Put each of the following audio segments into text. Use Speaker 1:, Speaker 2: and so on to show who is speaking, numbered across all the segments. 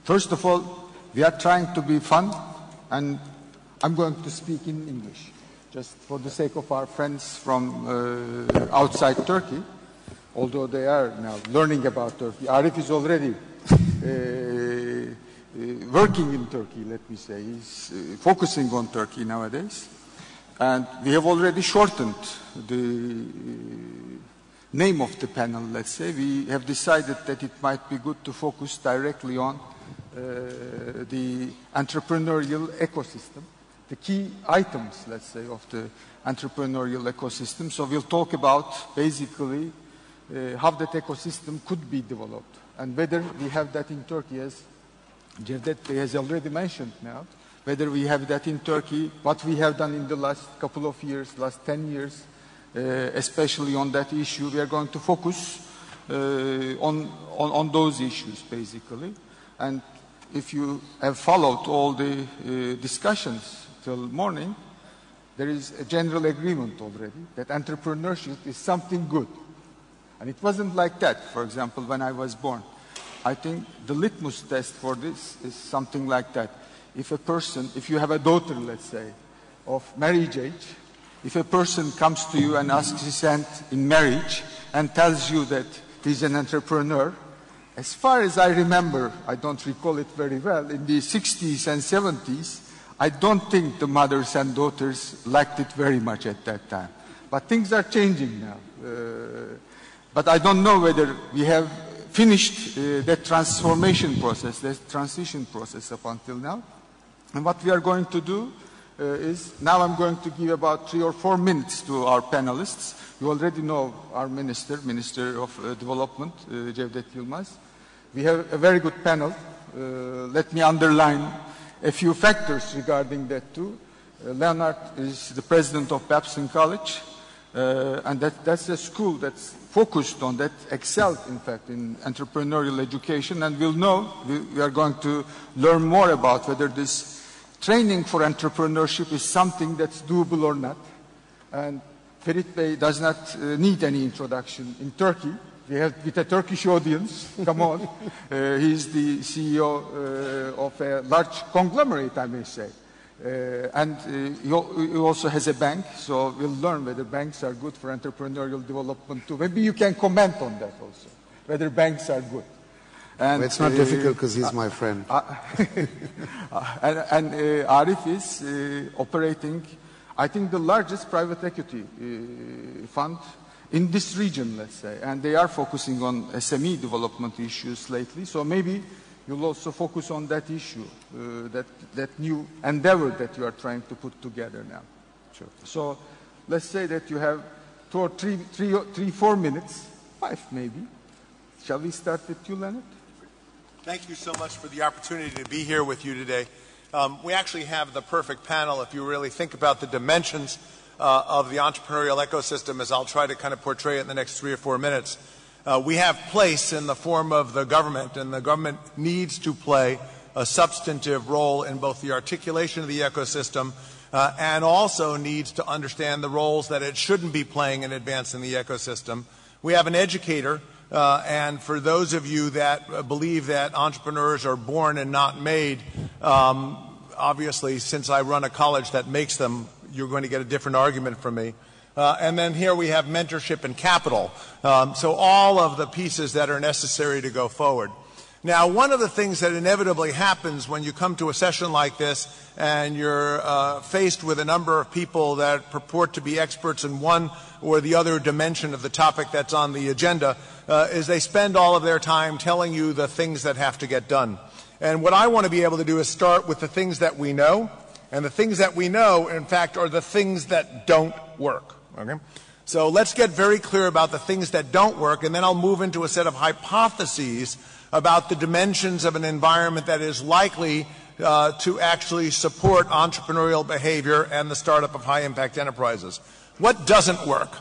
Speaker 1: First of all, we are trying to be fun, and I'm going to speak in English, just for the sake of our friends from outside Turkey, although they are now learning about Turkey. Arif is already working in Turkey, let me say. He's focusing on Turkey nowadays. And we have already shortened the name of the panel, let's say. We have decided that it might be good to focus directly on the entrepreneurial ecosystem, the key items, let's say, of the entrepreneurial ecosystem. So we'll talk about basically how that ecosystem could be developed and whether we have that in Turkey, as Cevdet has already mentioned now, whether we have that in Turkey, what we have done in the last couple of years, last 10 years, especially on that issue. We are going to focus on those issues, basically. And if you have followed all the discussions till morning, there is a general agreement already that entrepreneurship is something good. And it wasn't like that, for example, when I was born. I think the litmus test for this is something like that. If a person, if you have a daughter, let's say, of marriage age, if a person comes to you and asks his hand in marriage and tells you that he's an entrepreneur, as far as I remember, I don't recall it very well, in the 60s and 70s, I don't think the mothers and daughters liked it very much at that time. But things are changing now. But I don't know whether we have finished that transformation process, that transition process up until now. And what we are going to do is, now I'm going to give about 3 or 4 minutes to our panelists. You already know our Minister of Development, Cevdet Yılmaz. We have a very good panel. Let me underline a few factors regarding that too. Leonard is the president of Babson College, and that's a school that's focused on that, excelled in fact in entrepreneurial education, and we'll know, we are going to learn more about whether this training for entrepreneurship is something that's doable or not. And Ferit Bey does not need any introduction in Turkey. We have with a Turkish audience, come on. He's the CEO of a large conglomerate, I may say. And he also has a bank, so we'll learn whether banks are good for entrepreneurial development too. Maybe you can comment on that also, whether banks are good. And,
Speaker 2: it's not difficult because he's my friend.
Speaker 1: And Arif is operating, I think, the largest private equity fund in this region, let's say. And they are focusing on SME development issues lately. So maybe you'll also focus on that issue, that new endeavor that you are trying to put together now.
Speaker 2: Sure.
Speaker 1: So let's say that you have 2 or 3, 4 minutes, 5 maybe. Shall we start with you, Leonard?
Speaker 3: Thank you so much for the opportunity to be here with you today. We actually have the perfect panel if you really think about the dimensions of the entrepreneurial ecosystem, as I'll try to kind of portray it in the next 3 or 4 minutes. We have place in the form of the government, and the government needs to play a substantive role in both the articulation of the ecosystem and also needs to understand the roles that it shouldn't be playing in advancing the ecosystem. We have an educator. And for those of you that believe that entrepreneurs are born and not made, obviously, since I run a college that makes them, you're going to get a different argument from me. And then here we have mentorship and capital. So all of the pieces that are necessary to go forward. Now, one of the things that inevitably happens when you come to a session like this and you're faced with a number of people that purport to be experts in one or the other dimension of the topic that's on the agenda is they spend all of their time telling you the things that have to get done. And what I want to be able to do is start with the things that we know, and the things that we know, in fact, are the things that don't work. Okay? So let's get very clear about the things that don't work, and then I'll move into a set of hypotheses about the dimensions of an environment that is likely to actually support entrepreneurial behavior and the startup of high-impact enterprises. What doesn't work?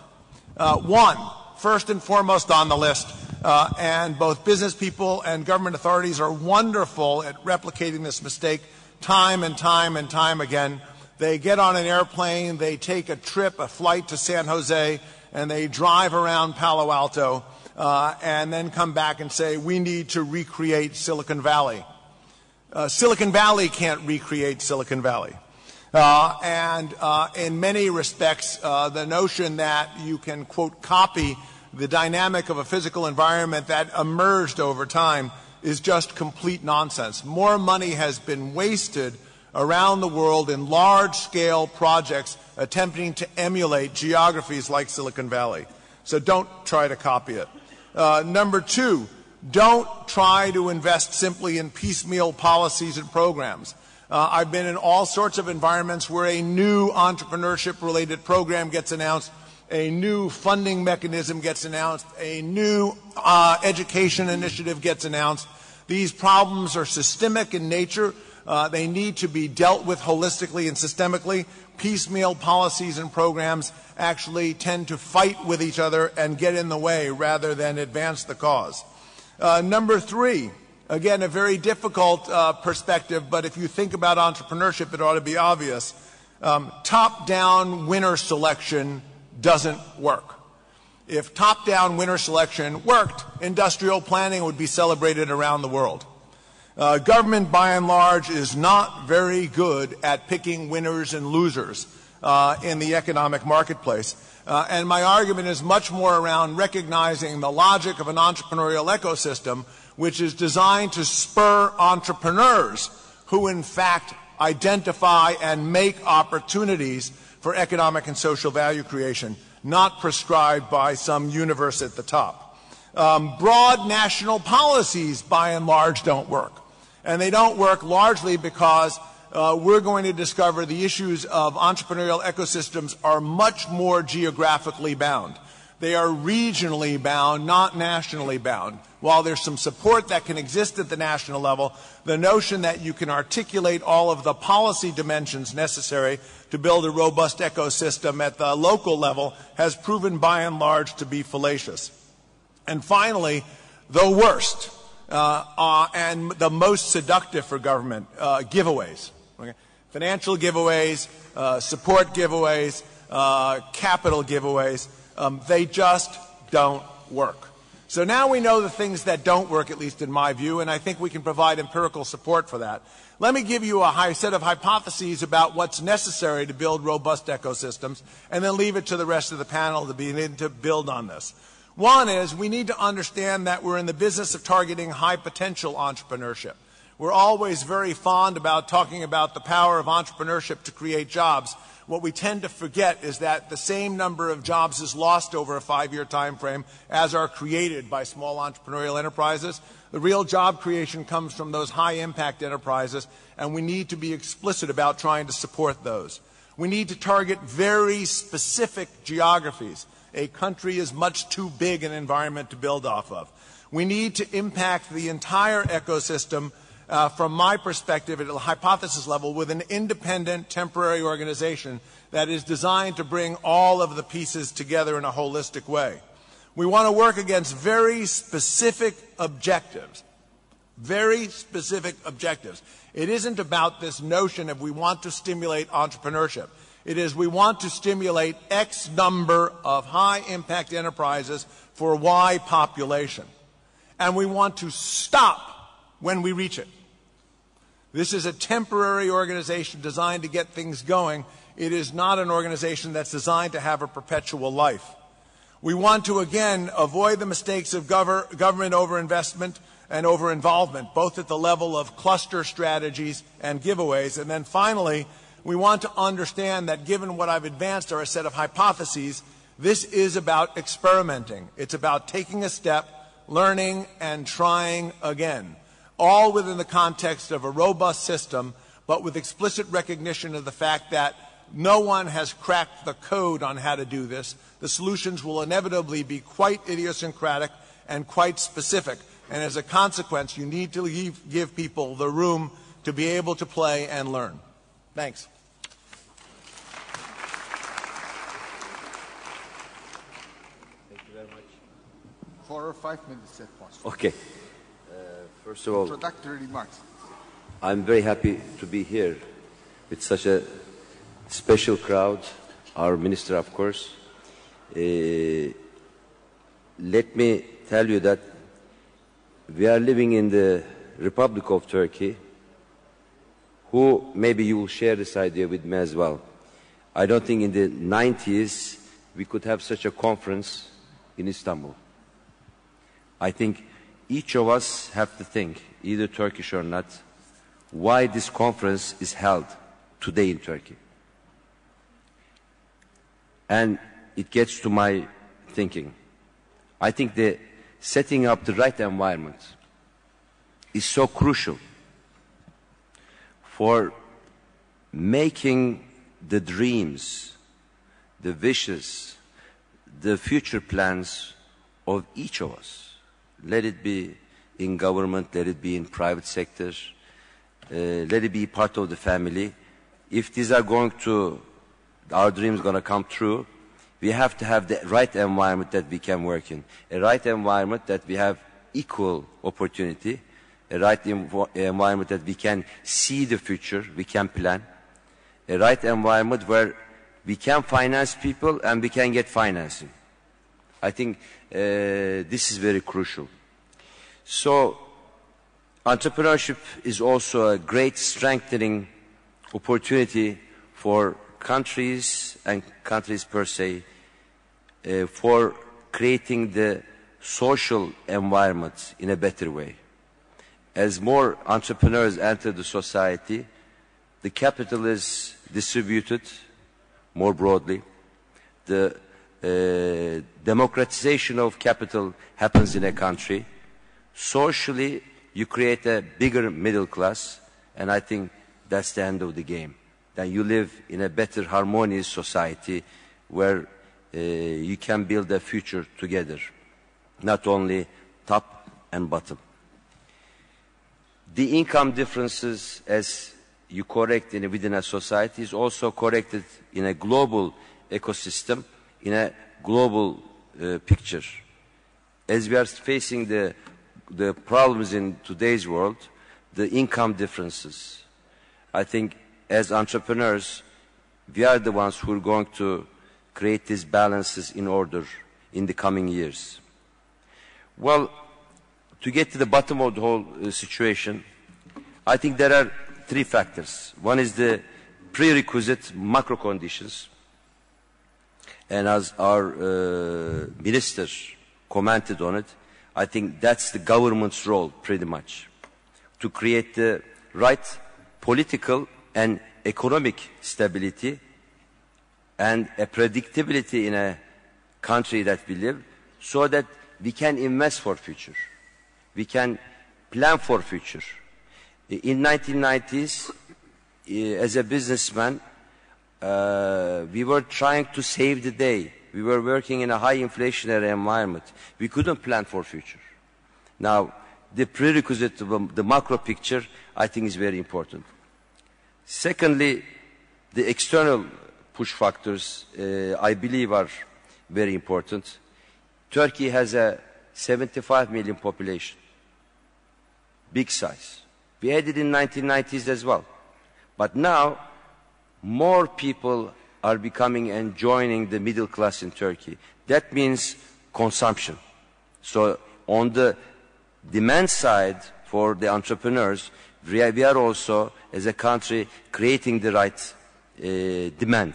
Speaker 3: One, first and foremost on the list, and both business people and government authorities are wonderful at replicating this mistake time and time and time again. They get on an airplane, they take a trip, a flight to San Jose, and they drive around Palo Alto, and then come back and say, we need to recreate Silicon Valley. Silicon Valley can't recreate Silicon Valley. In many respects, the notion that you can, quote, copy the dynamic of a physical environment that emerged over time is just complete nonsense. More money has been wasted around the world in large-scale projects attempting to emulate geographies like Silicon Valley. So don't try to copy it. Number two, don't try to invest simply in piecemeal policies and programs. I've been in all sorts of environments where a new entrepreneurship-related program gets announced, a new funding mechanism gets announced, a new education initiative gets announced. These problems are systemic in nature. They need to be dealt with holistically and systemically. Piecemeal policies and programs actually tend to fight with each other and get in the way rather than advance the cause. Number three, again, a very difficult perspective, but if you think about entrepreneurship, it ought to be obvious. Top-down winner selection doesn't work. If top-down winner selection worked, industrial planning would be celebrated around the world. Government, by and large, is not very good at picking winners and losers in the economic marketplace. And my argument is much more around recognizing the logic of an entrepreneurial ecosystem, which is designed to spur entrepreneurs who, in fact, identify and make opportunities for economic and social value creation, not prescribed by some universe at the top. Broad national policies, by and large, don't work. And they don't work largely because we're going to discover the issues of entrepreneurial ecosystems are much more geographically bound. They are regionally bound, not nationally bound. While there's some support that can exist at the national level, the notion that you can articulate all of the policy dimensions necessary to build a robust ecosystem at the local level has proven by and large to be fallacious. And finally, the worst and the most seductive for government, giveaways. Okay? Financial giveaways, support giveaways, capital giveaways, they just don't work. So now we know the things that don't work, at least in my view, and I think we can provide empirical support for that. Let me give you a set of hypotheses about what's necessary to build robust ecosystems, and then leave it to the rest of the panel to begin to build on this. One is we need to understand that we're in the business of targeting high potential entrepreneurship. We're always very fond about talking about the power of entrepreneurship to create jobs. What we tend to forget is that the same number of jobs is lost over a 5-year time frame as are created by small entrepreneurial enterprises. The real job creation comes from those high impact enterprises, and we need to be explicit about trying to support those. We need to target very specific geographies. A country is much too big an environment to build off of. We need to impact the entire ecosystem from my perspective at a hypothesis level with an independent temporary organization that is designed to bring all of the pieces together in a holistic way. We want to work against very specific objectives. Very specific objectives. It isn't about this notion of we want to stimulate entrepreneurship. It is we want to stimulate X number of high-impact enterprises for Y population. And we want to stop when we reach it. This is a temporary organization designed to get things going. It is not an organization that's designed to have a perpetual life. We want to, again, avoid the mistakes of government overinvestment and overinvolvement, both at the level of cluster strategies and giveaways. And then finally, we want to understand that given what I've advanced are a set of hypotheses, this is about experimenting. It's about taking a step, learning, and trying again, all within the context of a robust system, but with explicit recognition of the fact that no one has cracked the code on how to do this. The solutions will inevitably be quite idiosyncratic and quite specific. And as a consequence, you need to give people the room to be able to play and learn. Thanks.
Speaker 4: Thank you very much.
Speaker 1: 4 or 5 minutes at possible.
Speaker 4: Okay. First of all,
Speaker 1: introductory remarks.
Speaker 4: I'm very happy to be here with such a special crowd, our minister, of course. Let me tell you that we are living in the Republic of Turkey, who maybe you will share this idea with me as well. I don't think in the 90s we could have such a conference in Istanbul. I think each of us have to think, either Turkish or not, why this conference is held today in Turkey. And it gets to my thinking. I think the setting up the right environment is so crucial for making the dreams, the wishes, the future plans of each of us. Let it be in government, let it be in private sector, let it be part of the family. If these are going to, our dreams going to come true, we have to have the right environment that we can work in. A right environment that we have equal opportunity, a right environment that we can see the future, we can plan, a right environment where we can finance people and we can get financing. I think this is very crucial. So entrepreneurship is also a great strengthening opportunity for countries and countries per se, for creating the social environment in a better way. As more entrepreneurs enter the society, the capital is distributed more broadly. The democratization of capital happens in a country. Socially, you create a bigger middle class, and I think that's the end of the game. Then you live in a better, harmonious society where you can build a future together, not only top and bottom. The income differences, as you correct within a society, is also corrected in a global ecosystem, in a global picture. As we are facing the problems in today's world, the income differences, I think as entrepreneurs, we are the ones who are going to create these balances in order in the coming years. Well, to get to the bottom of the whole situation, I think there are three factors. One is the prerequisite macro conditions. And as our minister commented on it, I think that's the government's role pretty much, to create the right political and economic stability and a predictability in a country that we live, so that we can invest for future. We can plan for future. In 1990s, as a businessman, we were trying to save the day. We were working in a high inflationary environment. We couldn't plan for future. Now, the prerequisite of the macro picture, I think, is very important. Secondly, the external push factors, I believe, are very important. Turkey has a 75 million population, big size. We had it in 1990s as well. But now, more people are becoming and joining the middle class in Turkey. That means consumption. So on the demand side for the entrepreneurs, we are also, as a country, creating the right demand.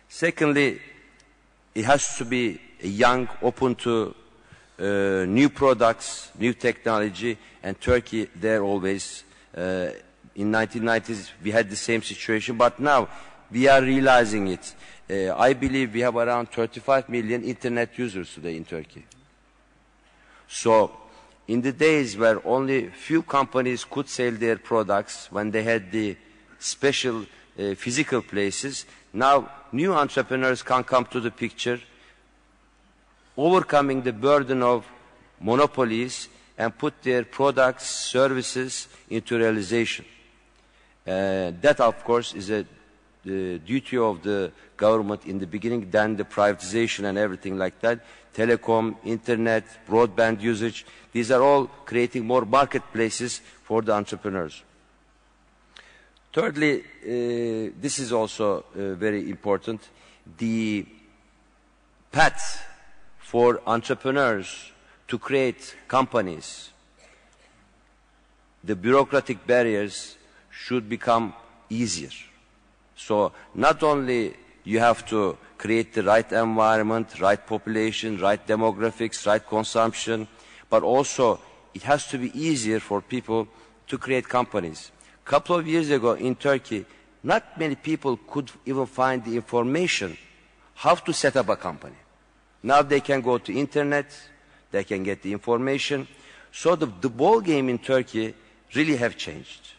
Speaker 4: Secondly, it has to be young, open to new products, new technology, and Turkey there always. In 1990s, we had the same situation, but now we are realizing it. I believe we have around 35 million internet users today in Turkey. So, in the days where only few companies could sell their products, when they had the special physical places, now new entrepreneurs can come to the picture, overcoming the burden of monopolies and put their products, services into realization. That, of course, is the duty of the government in the beginning, then the privatization and everything like that. Telecom, internet, broadband usage, these are all creating more marketplaces for the entrepreneurs. Thirdly, this is also very important, the path for entrepreneurs to create companies. The bureaucratic barriers should become easier. So not only you have to create the right environment, right population, right demographics, right consumption, but also it has to be easier for people to create companies. A couple of years ago in Turkey, not many people could even find the information how to set up a company. Now they can go to internet, they can get the information. So the ball game in Turkey really have changed.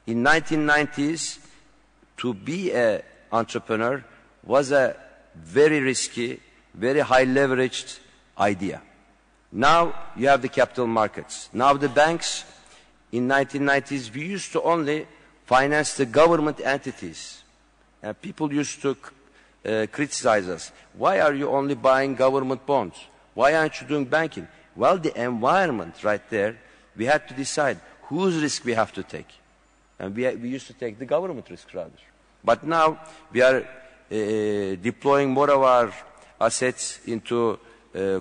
Speaker 4: In 1990s, to be an entrepreneur was a very risky, very high leveraged idea. Now you have the capital markets. Now the banks, in 1990s, we used to only finance the government entities. And people used to criticize us. Why are you only buying government bonds? Why aren't you doing banking? Well, the environment right there, we had to decide whose risk we have to take. And we used to take the government risk rather. But now we are deploying more of our assets into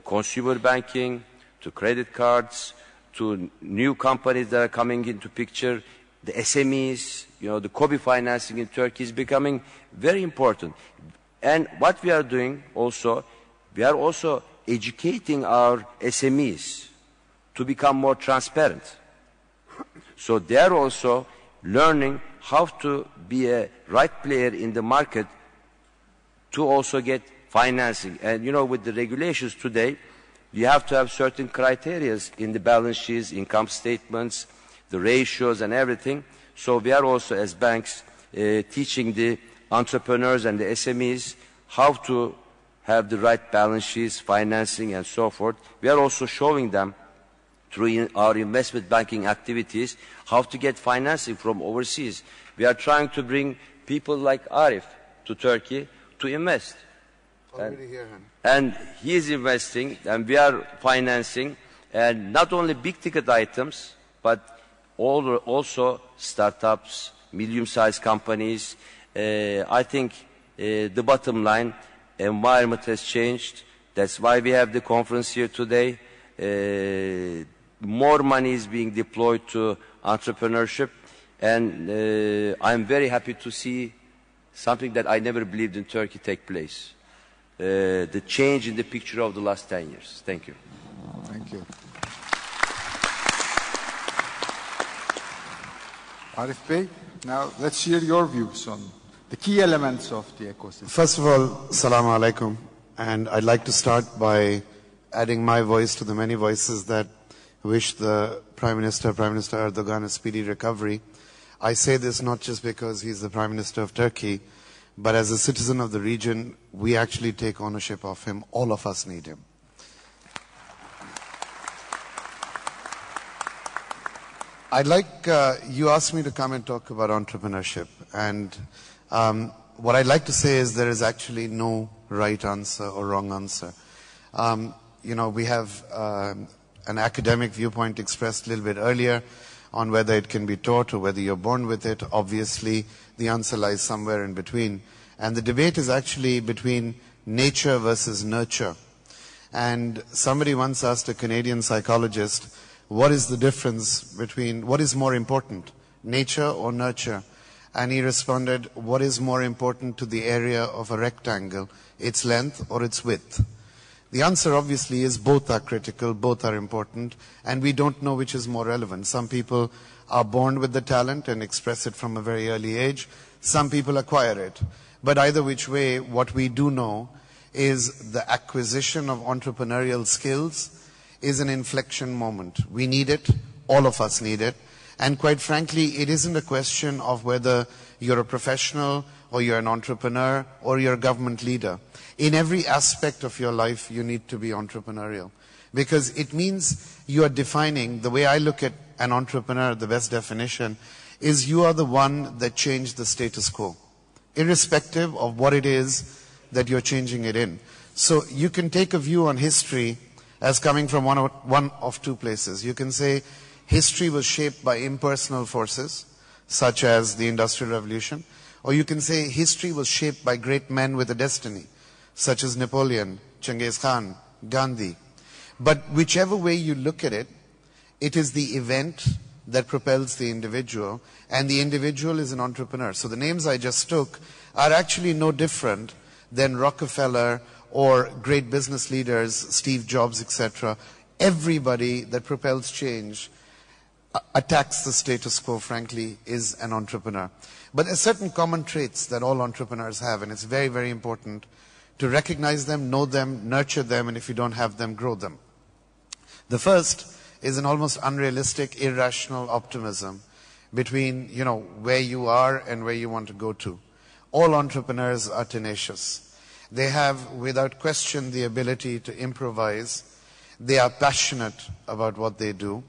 Speaker 4: consumer banking, to credit cards, to new companies that are coming into picture, the SMEs, the COVID financing in Turkey is becoming very important. And what we are doing also, we are also educating our SMEs to become more transparent. So they are also learning how to be a right player in the market to also get financing. And with the regulations today, you have to have certain criteria in the balance sheets, income statements, the ratios and everything. So we are also, as banks, teaching the entrepreneurs and the SMEs how to have the right balance sheets, financing and so forth. We are also showing them through our investment banking activities how to get financing from overseas. We are trying to bring people like Arif to Turkey to invest. And he is investing and we are financing, and not only big ticket items but also startups, medium-sized companies. I think the bottom line, environment has changed. That's why we have the conference here today. More money is being deployed to entrepreneurship, and I'm very happy to see something that I never believed in Turkey take place. The change in the picture of the last 10 years. Thank you.
Speaker 1: Thank you. Arif Bey, now let's hear your views on the key elements of the ecosystem.
Speaker 2: First of all, Assalamu alaikum. And I'd like to start by adding my voice to the many voices that wish the Prime Minister Erdogan a speedy recovery. I say this not just because he's the Prime Minister of Turkey, but as a citizen of the region, we actually take ownership of him. All of us need him. I'd like, you asked me to come and talk about entrepreneurship. And what I'd like to say is there is actually no right answer or wrong answer. We have an academic viewpoint expressed a little bit earlier on whether it can be taught or whether you're born with it. Obviously, the answer lies somewhere in between. And the debate is actually between nature versus nurture. And somebody once asked a Canadian psychologist, what is the difference between, what is more important, nature or nurture? And he responded, what is more important to the area of a rectangle, its length or its width? The answer obviously is both are critical, both are important, and we don't know which is more relevant. Some people are born with the talent and express it from a very early age. Some people acquire it. But either which way, what we do know is the acquisition of entrepreneurial skills is an inflection moment. We need it. All of us need it. And quite frankly, it isn't a question of whether you're a professional or you're an entrepreneur or you're a government leader. In every aspect of your life, you need to be entrepreneurial. Because it means you are defining, the way I look at an entrepreneur, the best definition, is you are the one that changed the status quo, irrespective of what it is that you're changing it in. So you can take a view on history as coming from one of two places. You can say history was shaped by impersonal forces, such as the Industrial Revolution, or you can say history was shaped by great men with a destiny, such as Napoleon, Genghis Khan, Gandhi. But whichever way you look at it, it is the event that propels the individual, and the individual is an entrepreneur. So the names I just took are actually no different than Rockefeller or great business leaders, Steve Jobs, etc. Everybody that propels change, attacks the status quo, frankly, is an entrepreneur. But there are certain common traits that all entrepreneurs have, and it's very, very important to recognize them, know them, nurture them, and if you don't have them, grow them. The first is an almost unrealistic, irrational optimism between, where you are and where you want to go to. All entrepreneurs are tenacious. They have, without question, the ability to improvise. They are passionate about what they do.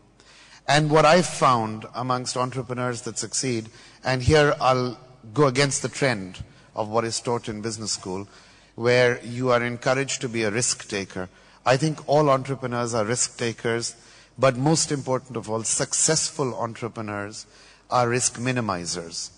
Speaker 2: And what I've found amongst entrepreneurs that succeed, and here I'll go against the trend of what is taught in business school, where you are encouraged to be a risk taker. I think all entrepreneurs are risk takers, but most important of all, successful entrepreneurs are risk minimizers.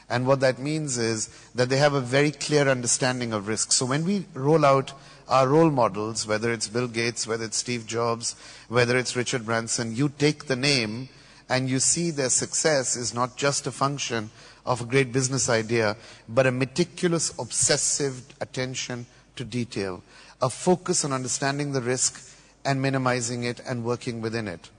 Speaker 2: And what that means is that they have a very clear understanding of risk. So when we roll out our role models, whether it's Bill Gates, whether it's Steve Jobs, whether it's Richard Branson, you take the name and you see their success is not just a function of a great business idea, but a meticulous, obsessive attention to detail, a focus on understanding the risk and minimizing it and working within it.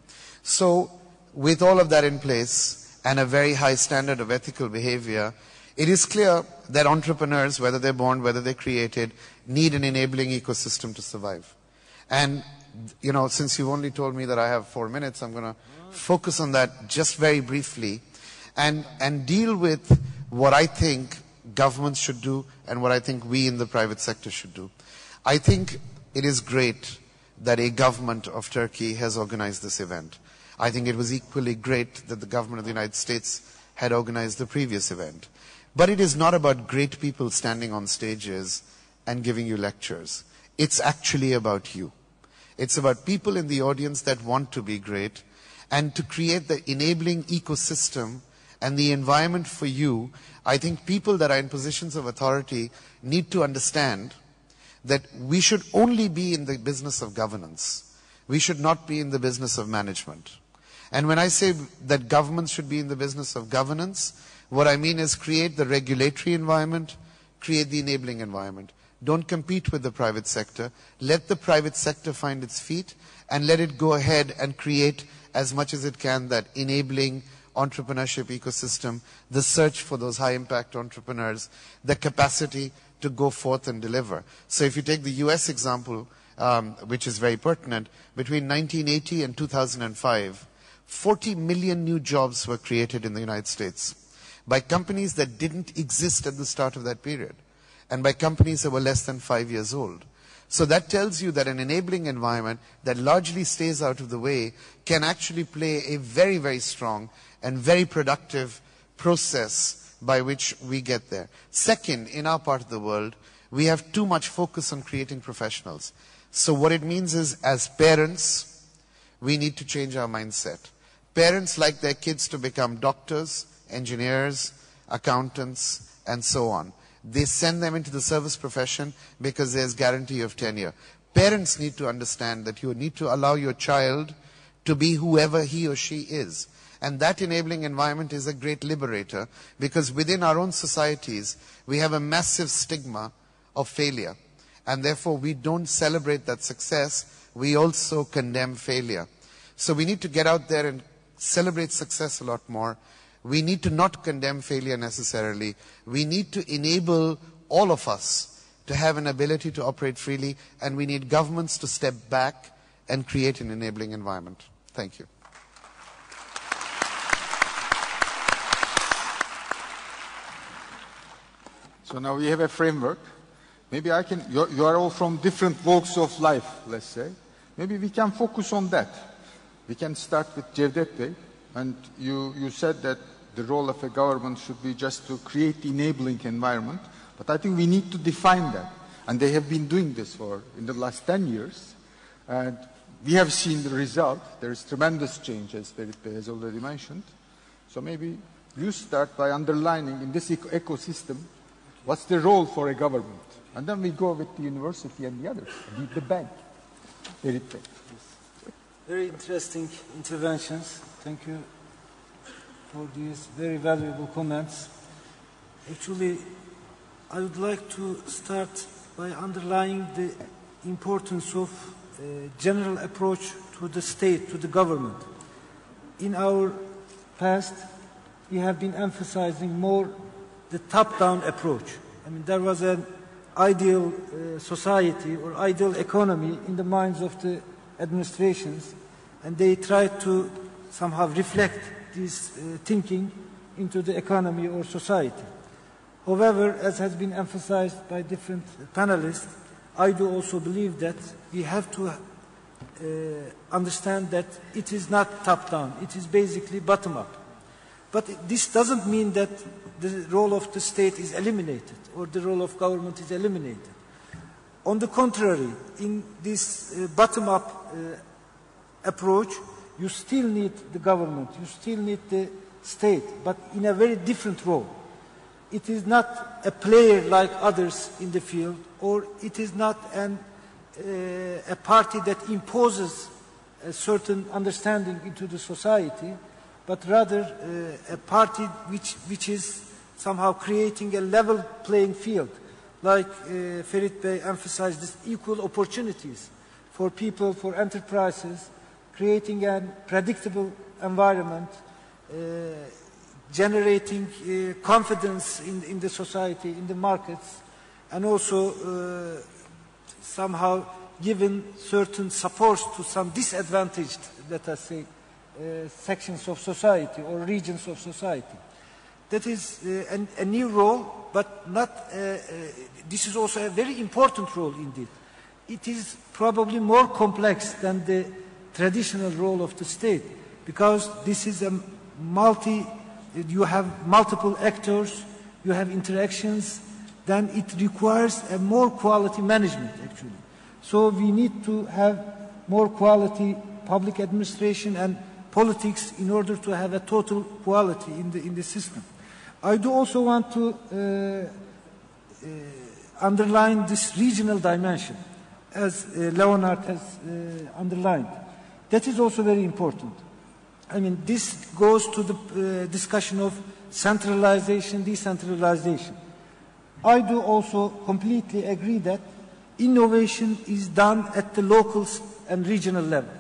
Speaker 2: So with all of that in place and a very high standard of ethical behavior, it is clear that entrepreneurs, whether they're born, whether they're created, need an enabling ecosystem to survive. And, since you've only told me that I have 4 minutes, I'm going to focus on that just very briefly and deal with what I think governments should do and what I think we in the private sector should do. I think it is great that a government of Turkey has organized this event. I think it was equally great that the government of the United States had organized the previous event. But it is not about great people standing on stages and giving you lectures. It's actually about you. It's about people in the audience that want to be great and to create the enabling ecosystem and the environment for you. I think people that are in positions of authority need to understand that we should only be in the business of governance. We should not be in the business of management. And when I say that governments should be in the business of governance, what I mean is create the regulatory environment, create the enabling environment. Don't compete with the private sector. Let the private sector find its feet and let it go ahead and create as much as it can that enabling entrepreneurship ecosystem, the search for those high impact entrepreneurs, the capacity to go forth and deliver. So if you take the US example, which is very pertinent, between 1980 and 2005, 40 million new jobs were created in the United States by companies that didn't exist at the start of that period and by companies that were less than 5 years old. So that tells you that an enabling environment that largely stays out of the way can actually play a very, very strong and very productive process by which we get there. Second, in our part of the world, we have too much focus on creating professionals. So what it means is, as parents, we need to change our mindset. Parents like their kids to become doctors, engineers, accountants, and so on. They send them into the service profession because there's guarantee of tenure. Parents need to understand that you need to allow your child to be whoever he or she is. And that enabling environment is a great liberator because within our own societies, we have a massive stigma of failure. And therefore, we don't celebrate that success. We also condemn failure. So we need to get out there and celebrate success a lot more. We need to not condemn failure necessarily. We need to enable all of us to have an ability to operate freely, and we need governments to step back and create an enabling environment. Thank you.
Speaker 1: So now we have a framework. Maybe you are all from different walks of life, let's say. Maybe we can focus on that. We can start with Cevdet Bey. And you said that the role of a government should be just to create the enabling environment. But I think we need to define that. And they have been doing this in the last 10 years. And we have seen the result. There is tremendous change, as Ferit Bey has already mentioned. So maybe you start by underlining in this ecosystem, what's the role for a government? And then we go with the university and the others, the bank. Ferit Bey.
Speaker 5: Very interesting interventions. Thank you for these very valuable comments. Actually, I would like to start by underlining the importance of a general approach to the state, to the government. In our past, we have been emphasizing more the top-down approach. I mean, there was an ideal society or ideal economy in the minds of the administrations, and they tried to somehow reflect this thinking into the economy or society. However, as has been emphasized by different panelists, I do also believe that we have to understand that it is not top-down, it is basically bottom-up. But this doesn't mean that the role of the state is eliminated or the role of government is eliminated. On the contrary, in this bottom-up approach, you still need the government, you still need the state, but in a very different role. It is not a player like others in the field, or it is not a party that imposes a certain understanding into the society, but rather a party which is somehow creating a level playing field, like Ferit Bey emphasized, this equal opportunities for people, for enterprises, creating a predictable environment, generating confidence in the society, in the markets, and also somehow giving certain supports to some disadvantaged, let us say, sections of society or regions of society. That is a new role, but not, this is also a very important role indeed. It is probably more complex than the traditional role of the state, because this is a you have multiple actors, you have interactions, then it requires a more quality management actually. So we need to have more quality public administration and politics in order to have a total quality in the system. I do also want to underline this regional dimension, as Leonard has underlined. That is also very important. I mean, this goes to the discussion of centralization, decentralization. I do also completely agree that innovation is done at the local and regional level.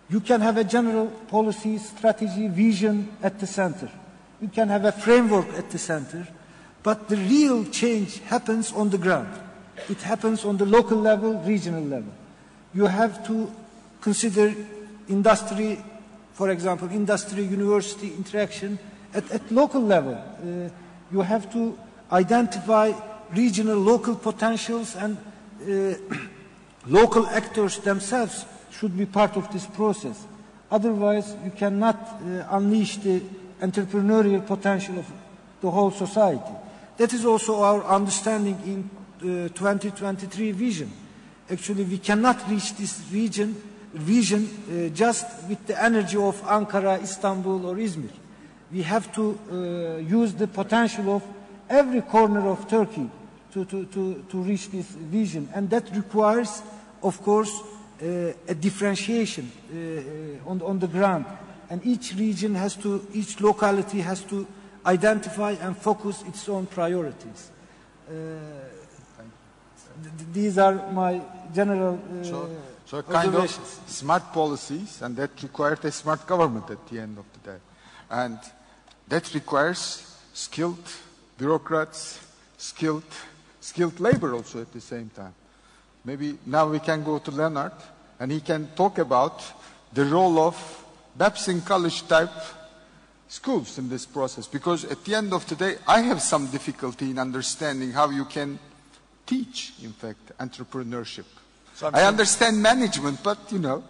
Speaker 5: You can have a general policy, strategy, vision at the center. You can have a framework at the center, but the real change happens on the ground. It happens on the local level, regional level. You have to consider industry, for example, industry-university interaction at local level. You have to identify regional local potentials, and local actors themselves should be part of this process. Otherwise, you cannot unleash the entrepreneurial potential of the whole society. That is also our understanding in 2023 vision. Actually, we cannot reach this vision just with the energy of Ankara, Istanbul, or Izmir. We have to use the potential of every corner of Turkey to reach this vision, and that requires, of course, a differentiation on the ground, and each region has to, each locality has to identify and focus its own priorities. These are my general
Speaker 1: so kind of smart policies, and that requires a smart government at the end of the day. And that requires skilled bureaucrats, skilled labor also at the same time. Maybe now we can go to Leonard, and he can talk about the role of Babson College type schools in this process. Because at the end of the day, I have some difficulty in understanding how you can teach, in fact, entrepreneurship. So I understand management, but you know.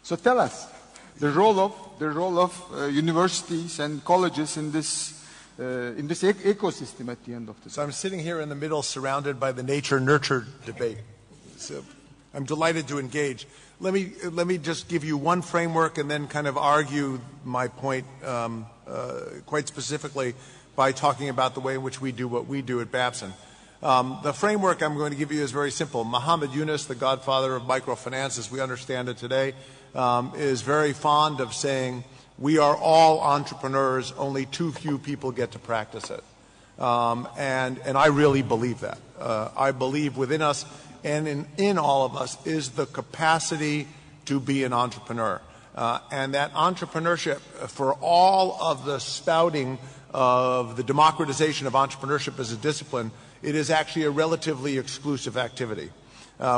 Speaker 1: So tell us the role of universities and colleges in this ecosystem at the end of the day.
Speaker 3: So I'm sitting here in the middle, surrounded by the nature-nurture debate. So I'm delighted to engage. Let me just give you one framework and then kind of argue my point quite specifically by talking about the way in which we do what we do at Babson. The framework I'm going to give you is very simple. Muhammad Yunus, the godfather of microfinance as we understand it today, is very fond of saying We are all entrepreneurs, only too few people get to practice it. And I really believe that. I believe within us and in all of us is the capacity to be an entrepreneur. And that entrepreneurship, for all of the spouting of the democratization of entrepreneurship as a discipline, it is actually a relatively exclusive activity.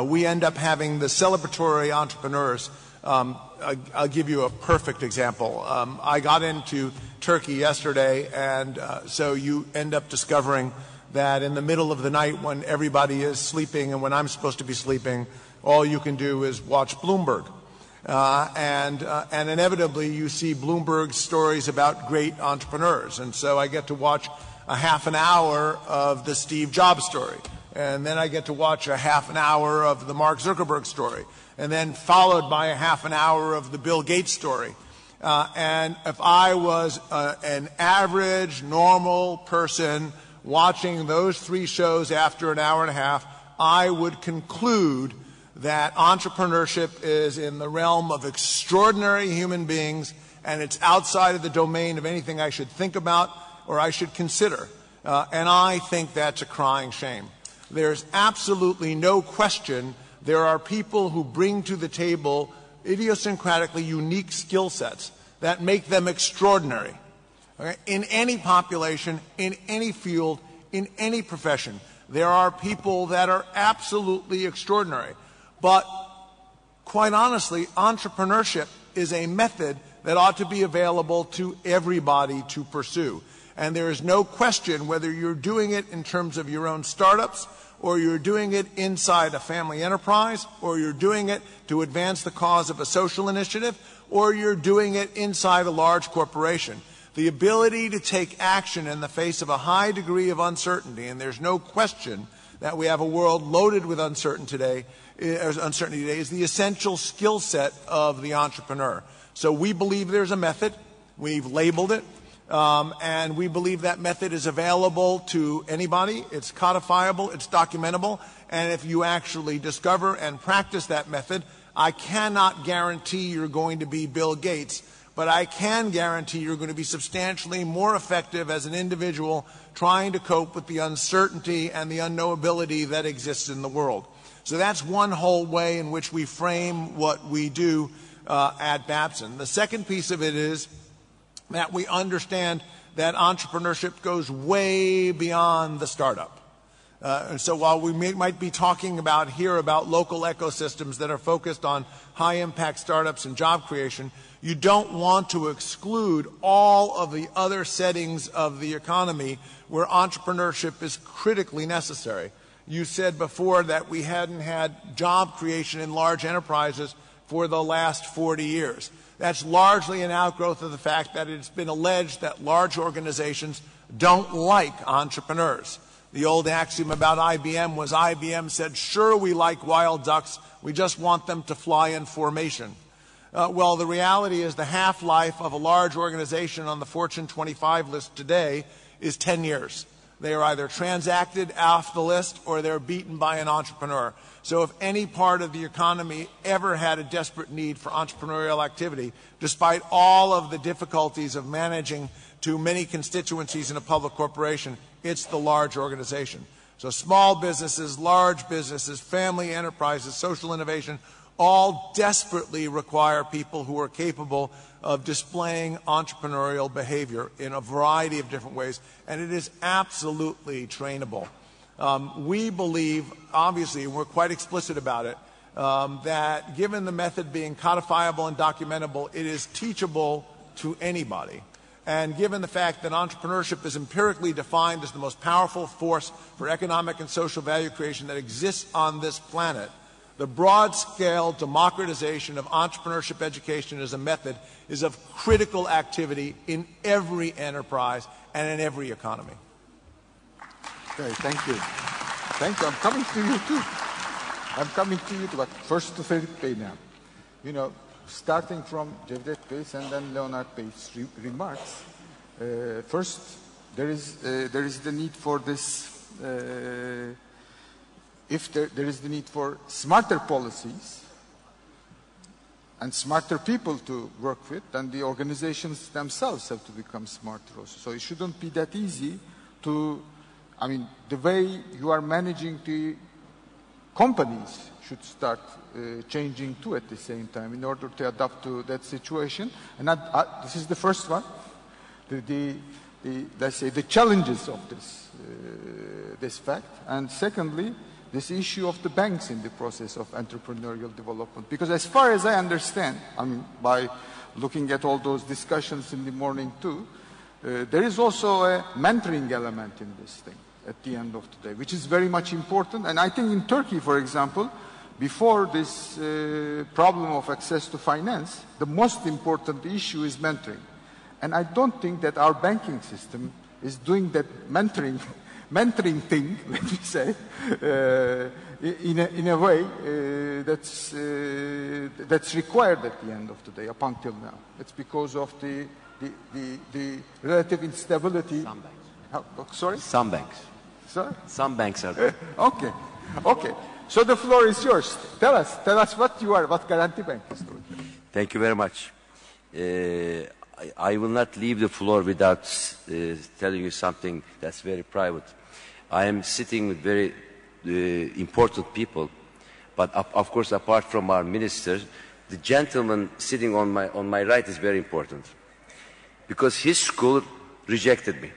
Speaker 3: We end up having the celebratory entrepreneurs. I'll give you a perfect example. I got into Turkey yesterday, and so you end up discovering that in the middle of the night when everybody is sleeping and when I'm supposed to be sleeping, all you can do is watch Bloomberg. And inevitably you see Bloomberg stories about great entrepreneurs. And so I get to watch a half an hour of the Steve Jobs story. And then I get to watch a half an hour of the Mark Zuckerberg story. And then followed by a half an hour of the Bill Gates story. And if I was an average, normal person watching those three shows after an hour and a half, I would conclude that entrepreneurship is in the realm of extraordinary human beings, and it's outside of the domain of anything I should think about or I should consider. And I think that's a crying shame. There's absolutely no question there are people who bring to the table idiosyncratically unique skill sets that make them extraordinary. Okay? In any population, in any field, in any profession, there are people that are absolutely extraordinary. But quite honestly, entrepreneurship is a method that ought to be available to everybody to pursue. And there is no question whether you're doing it in terms of your own startups, or you're doing it inside a family enterprise, or you're doing it to advance the cause of a social initiative, or you're doing it inside a large corporation. The ability to take action in the face of a high degree of uncertainty, and there's no question that we have a world loaded with uncertainty today, is the essential skill set of the entrepreneur. So we believe there's a method. We've labeled it. And we believe that method is available to anybody. It's codifiable, it's documentable, and if you actually discover and practice that method, I cannot guarantee you're going to be Bill Gates, but I can guarantee you're going to be substantially more effective as an individual trying to cope with the uncertainty and the unknowability that exists in the world. So that's one whole way in which we frame what we do at Babson. The second piece of it is that we understand that entrepreneurship goes way beyond the startup. And so while we might be talking about here about local ecosystems that are focused on high-impact startups and job creation, you don't want to exclude all of the other settings of the economy where entrepreneurship is critically necessary. You said before that we hadn't had job creation in large enterprises for the last 40 years. That's largely an outgrowth of the fact that it's been alleged that large organizations don't like entrepreneurs. The old axiom about IBM was IBM said, sure, we like wild ducks, we just want them to fly in formation. Well, the reality is the half-life of a large organization on the Fortune 25 list today is 10 years. They are either transacted off the list or they're beaten by an entrepreneur. So if any part of the economy ever had a desperate need for entrepreneurial activity, despite all of the difficulties of managing too many constituencies in a public corporation, it's the large organization. So small businesses, large businesses, family enterprises, social innovation, all desperately require people who are capable of displaying entrepreneurial behavior in a variety of different ways, and it is absolutely trainable. We believe, obviously, and we're quite explicit about it, that given the method being codifiable and documentable, it is teachable to anybody. And given the fact that entrepreneurship is empirically defined as the most powerful force for economic and social value creation that exists on this planet, the broad-scale democratization of entrepreneurship education as a method is of critical activity in every enterprise and in every economy.
Speaker 1: Okay, thank you. Thank you. I'm coming to you too. I'm coming to you too, but first to Ferit Bey now. You know, starting from Cevdet Bey's and then Leonard Bey's remarks, first there is the need for this. If there is the need for smarter policies, and smarter people to work with, then the organizations themselves have to become smarter also. So it shouldn't be that easy to, I mean, the way you are managing the companies should start changing too at the same time in order to adapt to that situation. And this is the first one, let's say the challenges of this fact. And secondly, this issue of the banks in the process of entrepreneurial development. Because as far as I understand, I mean, by looking at all those discussions in the morning too, there is also a mentoring element in this thing at the end of the day, which is very much important. And I think in Turkey, for example, before this problem of access to finance, the most important issue is mentoring. And I don't think that our banking system is doing that mentoring thing, let me say, in a way that's required at the end of the day, up until now. It's because of the relative instability.
Speaker 4: Some banks.
Speaker 1: Sorry?
Speaker 4: Some banks.
Speaker 1: Sorry?
Speaker 4: Some banks are there.
Speaker 1: Okay. So the floor is yours. Tell us what you are, what Garanti Bank is doing.
Speaker 4: Thank you very much. I will not leave the floor without telling you something that's very private. I am sitting with very important people, but of course, apart from our minister, the gentleman sitting on my right is very important, because his school rejected me.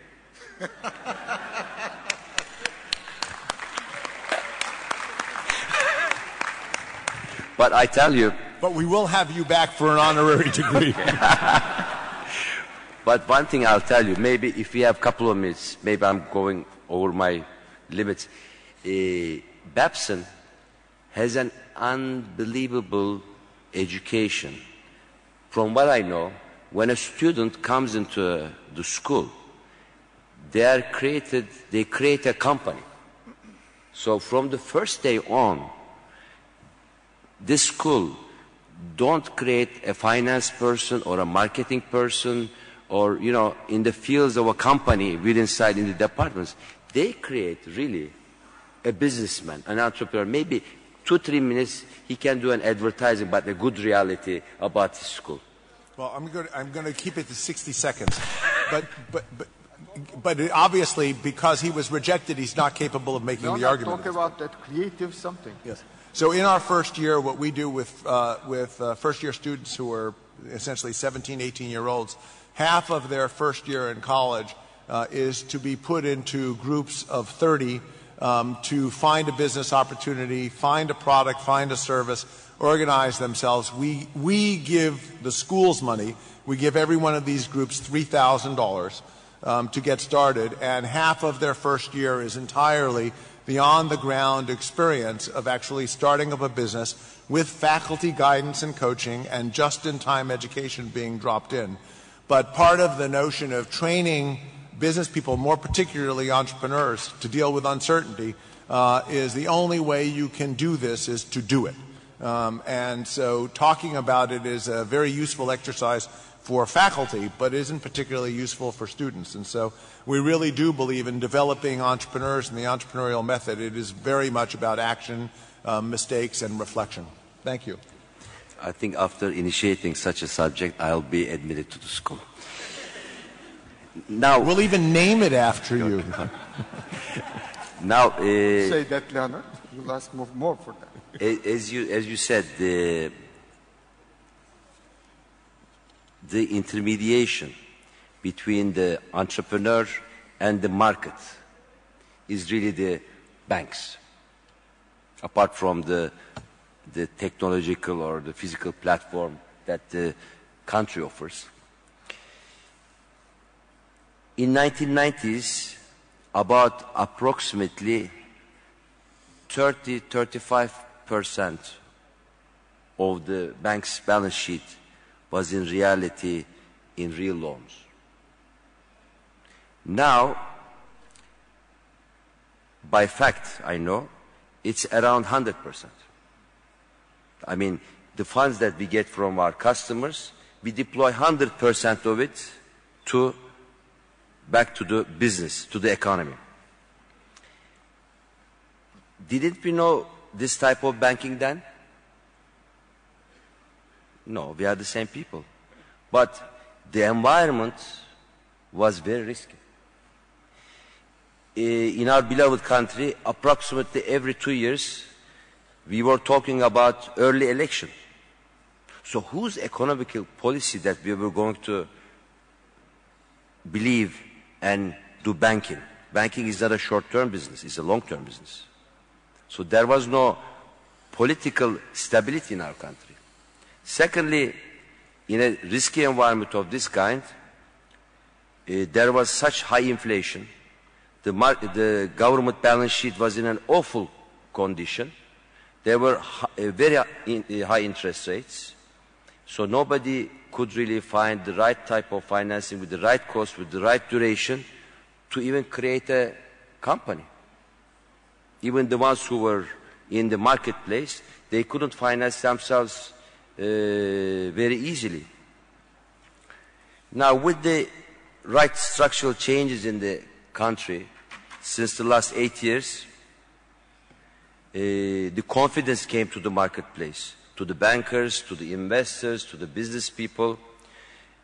Speaker 4: But I tell you...
Speaker 3: But we will have you back for an honorary degree.
Speaker 4: But one thing I'll tell you, maybe if we have a couple of minutes, maybe I'm going over my limits. Babson has an unbelievable education. From what I know, when a student comes into the school, they create a company. So from the first day on, this school don't create a finance person or a marketing person or, you know, in the fields of a company inside in the departments. They create really a businessman, an entrepreneur. Maybe 2-3 minutes he can do an advertising, but a good reality about his school.
Speaker 3: Well, I'm going to keep it to 60 seconds. But obviously, because he was rejected, he's not capable of making the argument.
Speaker 1: Talk about that creative something.
Speaker 3: Yes. So in our first year, what we do with first-year students who are essentially 17, 18-year-olds, half of their first year in college is to be put into groups of 30 to find a business opportunity, find a product, find a service, organize themselves. We give the schools money. We give every one of these groups $3,000 to get started, and half of their first year is entirely the on-the-ground experience of actually starting up a business with faculty guidance and coaching and just-in-time education being dropped in. But part of the notion of training business people, more particularly entrepreneurs, to deal with uncertainty is the only way you can do this is to do it. And so talking about it is a very useful exercise for faculty, but isn't particularly useful for students. And so we really do believe in developing entrepreneurs and the entrepreneurial method. It is very much about action, mistakes, and reflection. Thank you.
Speaker 4: I think after initiating such a subject, I'll be admitted to the school. Now
Speaker 3: we'll even name it after you.
Speaker 4: Now,
Speaker 1: say that, Leonard. You'll ask more for that.
Speaker 4: As you said, the intermediation between the entrepreneur and the market is really the banks, apart from the technological or the physical platform that the country offers. In 1990s, about approximately 30-35% of the bank's balance sheet was in reality in real loans. Now, by fact, I know, it's around 100%. I mean, the funds that we get from our customers, we deploy 100% of it back to the business, to the economy. Didn't we know this type of banking then? No, we are the same people. But the environment was very risky. In our beloved country, approximately every 2 years, we were talking about early election. So whose economical policy that we were going to believe and do banking? Banking is not a short-term business, it's a long-term business. So there was no political stability in our country. Secondly, in a risky environment of this kind, there was such high inflation. The government balance sheet was in an awful condition. There were very high interest rates. So nobody could really find the right type of financing with the right cost, with the right duration to even create a company. Even the ones who were in the marketplace, they couldn't finance themselves very easily. Now, with the right structural changes in the country since the last 8 years, the confidence came to the marketplace, to the bankers, to the investors, to the business people,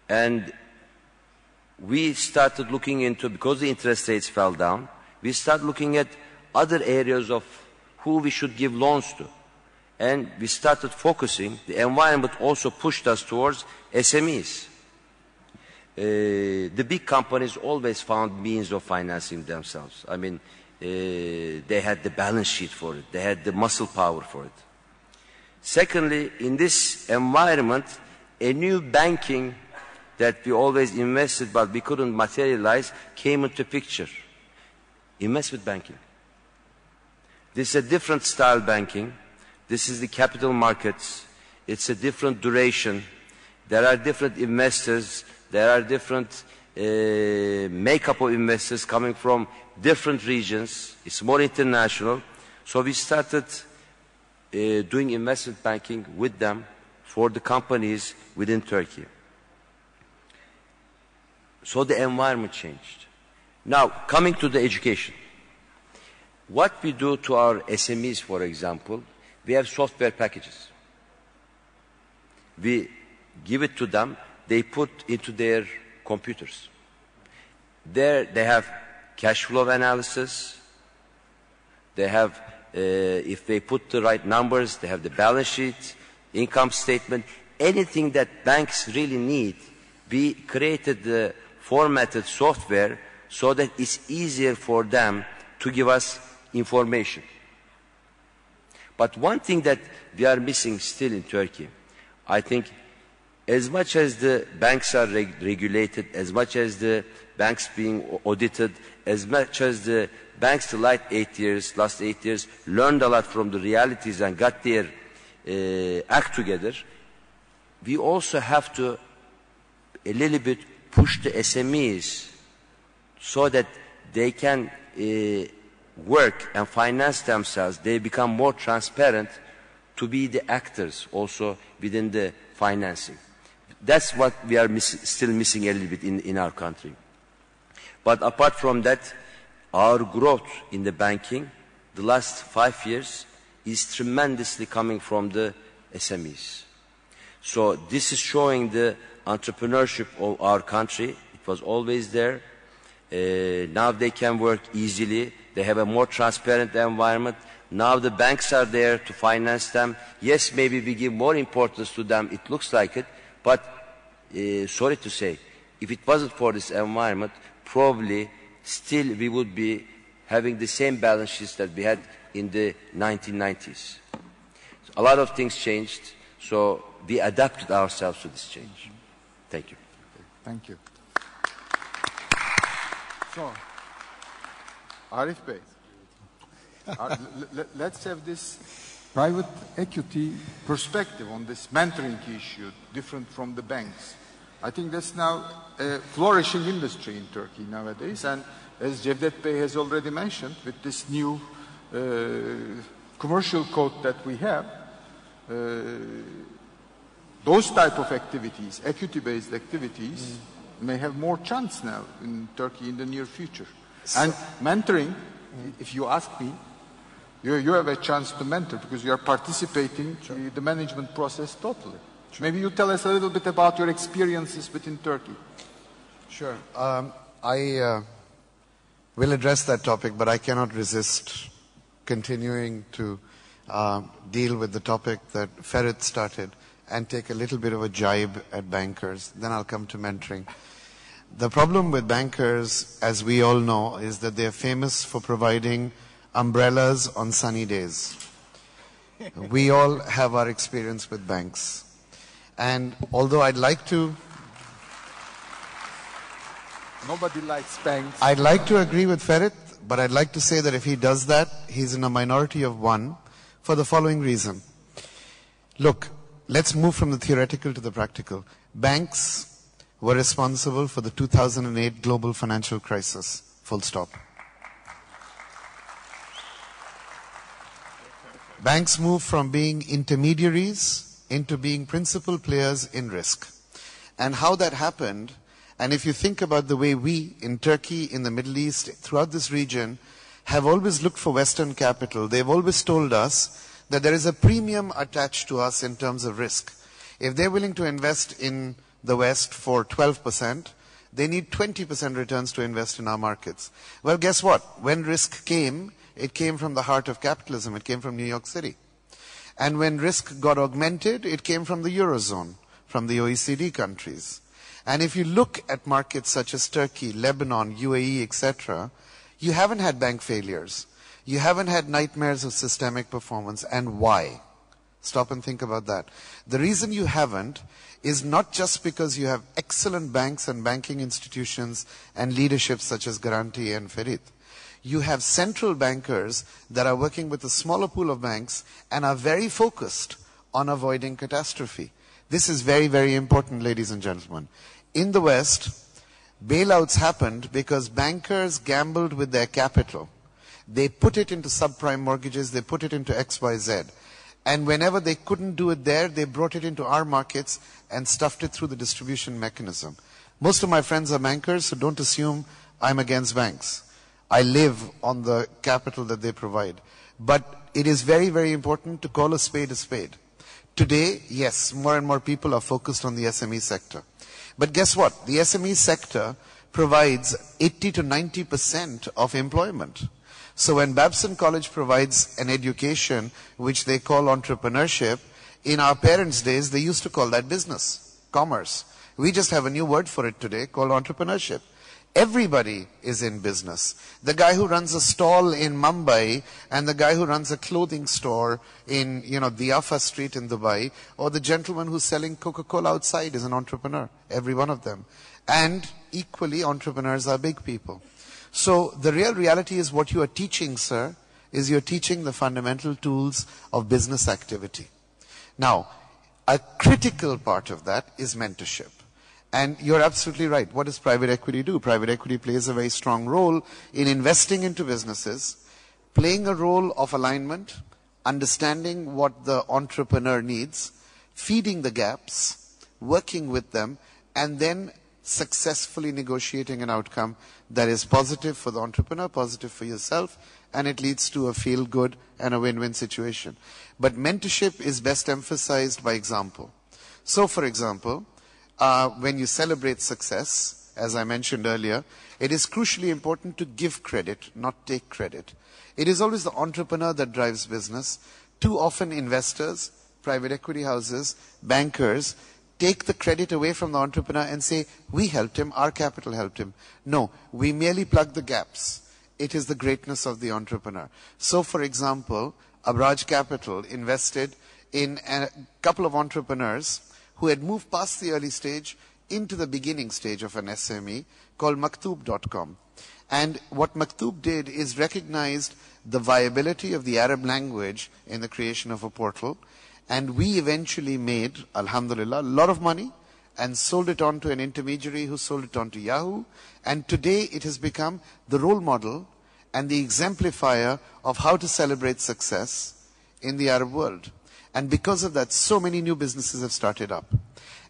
Speaker 4: and we started looking into, because the interest rates fell down, we started looking at other areas of who we should give loans to. And we started focusing, the environment also pushed us towards SMEs. The big companies always found means of financing themselves. I mean, they had the balance sheet for it, they had the muscle power for it. Secondly, in this environment, a new banking that we always invested but we couldn't materialize came into picture. Investment banking. This is a different style banking. This is the capital markets. It's a different duration. There are different investors. There are different makeup of investors coming from different regions. It's more international. So we started doing investment banking with them for the companies within Turkey. So the environment changed. Now, coming to the education. What we do to our SMEs, for example, we have software packages. We give it to them, they put into their computers. There they have cash flow analysis, they have, if they put the right numbers, they have the balance sheet, income statement, anything that banks really need. We created the formatted software so that it's easier for them to give us information. But one thing that we are missing still in Turkey, I think, as much as the banks are regulated, as much as the banks being audited, as much as the banks the last 8 years learned a lot from the realities and got their act together, we also have to a little bit push the SMEs so that they can work and finance themselves, they become more transparent to be the actors also within the financing. That's what we are still missing a little bit in our country. But apart from that, our growth in the banking, the last 5 years, is tremendously coming from the SMEs. So this is showing the entrepreneurship of our country. It was always there. Now they can work easily. They have a more transparent environment. Now the banks are there to finance them. Yes, maybe we give more importance to them. It looks like it. But sorry to say, if it wasn't for this environment, probably still we would be having the same balance sheets that we had in the 1990s. So a lot of things changed. So we adapted ourselves to this change. Thank you.
Speaker 1: Thank you. So, Arif Bey, let's have this private equity perspective on this mentoring issue, different from the banks. I think that's now a flourishing industry in Turkey nowadays, and as Cevdet Bey has already mentioned, with this new commercial code that we have, those type of activities, equity-based activities, may have more chance now in Turkey in the near future. And mentoring, if you ask me, you have a chance to mentor because you are participating in the management process totally. Maybe you tell us a little bit about your experiences within Turkey.
Speaker 2: Sure. I will address that topic, but I cannot resist continuing to deal with the topic that Ferit started and take a little bit of a jibe at bankers. Then I'll come to mentoring. The problem with bankers, as we all know, is that they're famous for providing umbrellas on sunny days. We all have our experience with banks. And although I'd like to...
Speaker 1: Nobody likes banks.
Speaker 2: I'd like to agree with Ferit, but I'd like to say that if he does that, he's in a minority of one for the following reason. Look, let's move from the theoretical to the practical. Banks were responsible for the 2008 global financial crisis. Full stop. Banks moved from being intermediaries into being principal players in risk. And how that happened, and if you think about the way we in Turkey, in the Middle East, throughout this region, have always looked for Western capital, they've always told us that there is a premium attached to us in terms of risk. If they're willing to invest in the West for 12%, they need 20% returns to invest in our markets. Well, guess what? When risk came, it came from the heart of capitalism. It came from New York City. And when risk got augmented, it came from the Eurozone, from the OECD countries. And if you look at markets such as Turkey, Lebanon, UAE, etc., you haven't had bank failures. You haven't had nightmares of systemic performance. And why? Stop and think about that. The reason you haven't is not just because you have excellent banks and banking institutions and leadership such as Garanti and Ferit. You have central bankers that are working with a smaller pool of banks and are very focused on avoiding catastrophe. This is very, very important, ladies and gentlemen. In the West, bailouts happened because bankers gambled with their capital. They put it into subprime mortgages, they put it into XYZ. And whenever they couldn't do it there, they brought it into our markets and stuffed it through the distribution mechanism. Most of my friends are bankers, so don't assume I'm against banks. I live on the capital that they provide. But it is very, very important to call a spade a spade. Today, yes, more and more people are focused on the SME sector. But guess what? The SME sector provides 80 to 90% of employment. So when Babson College provides an education which they call entrepreneurship, in our parents' days they used to call that business, commerce. We just have a new word for it today called entrepreneurship. Everybody is in business. The guy who runs a stall in Mumbai and the guy who runs a clothing store in, Diafa Street in Dubai, or the gentleman who's selling Coca-Cola outside is an entrepreneur. Every one of them. And equally, entrepreneurs are big people. So the real reality is what you are teaching, sir, is you're teaching the fundamental tools of business activity. Now, a critical part of that is mentorship. And you're absolutely right. What does private equity do? Private equity plays a very strong role in investing into businesses, playing a role of alignment, understanding what the entrepreneur needs, feeding the gaps, working with them, and then successfully negotiating an outcome that is positive for the entrepreneur, positive for yourself, and it leads to a feel-good and a win-win situation. But mentorship is best emphasized by example. So, for example, when you celebrate success, as I mentioned earlier, it is crucially important to give credit, not take credit. It is always the entrepreneur that drives business. Too often investors, private equity houses, bankers, take the credit away from the entrepreneur and say, we helped him, our capital helped him. No, we merely plug the gaps. It is the greatness of the entrepreneur. So, for example, Abraaj Capital invested in a couple of entrepreneurs who had moved past the early stage into the beginning stage of an SME called Maktoob.com. And what Maktoob did is recognized the viability of the Arab language in the creation of a portal. And we eventually made, alhamdulillah, a lot of money and sold it on to an intermediary who sold it on to Yahoo. And today it has become the role model and the exemplifier of how to celebrate success in the Arab world. And because of that, so many new businesses have started up.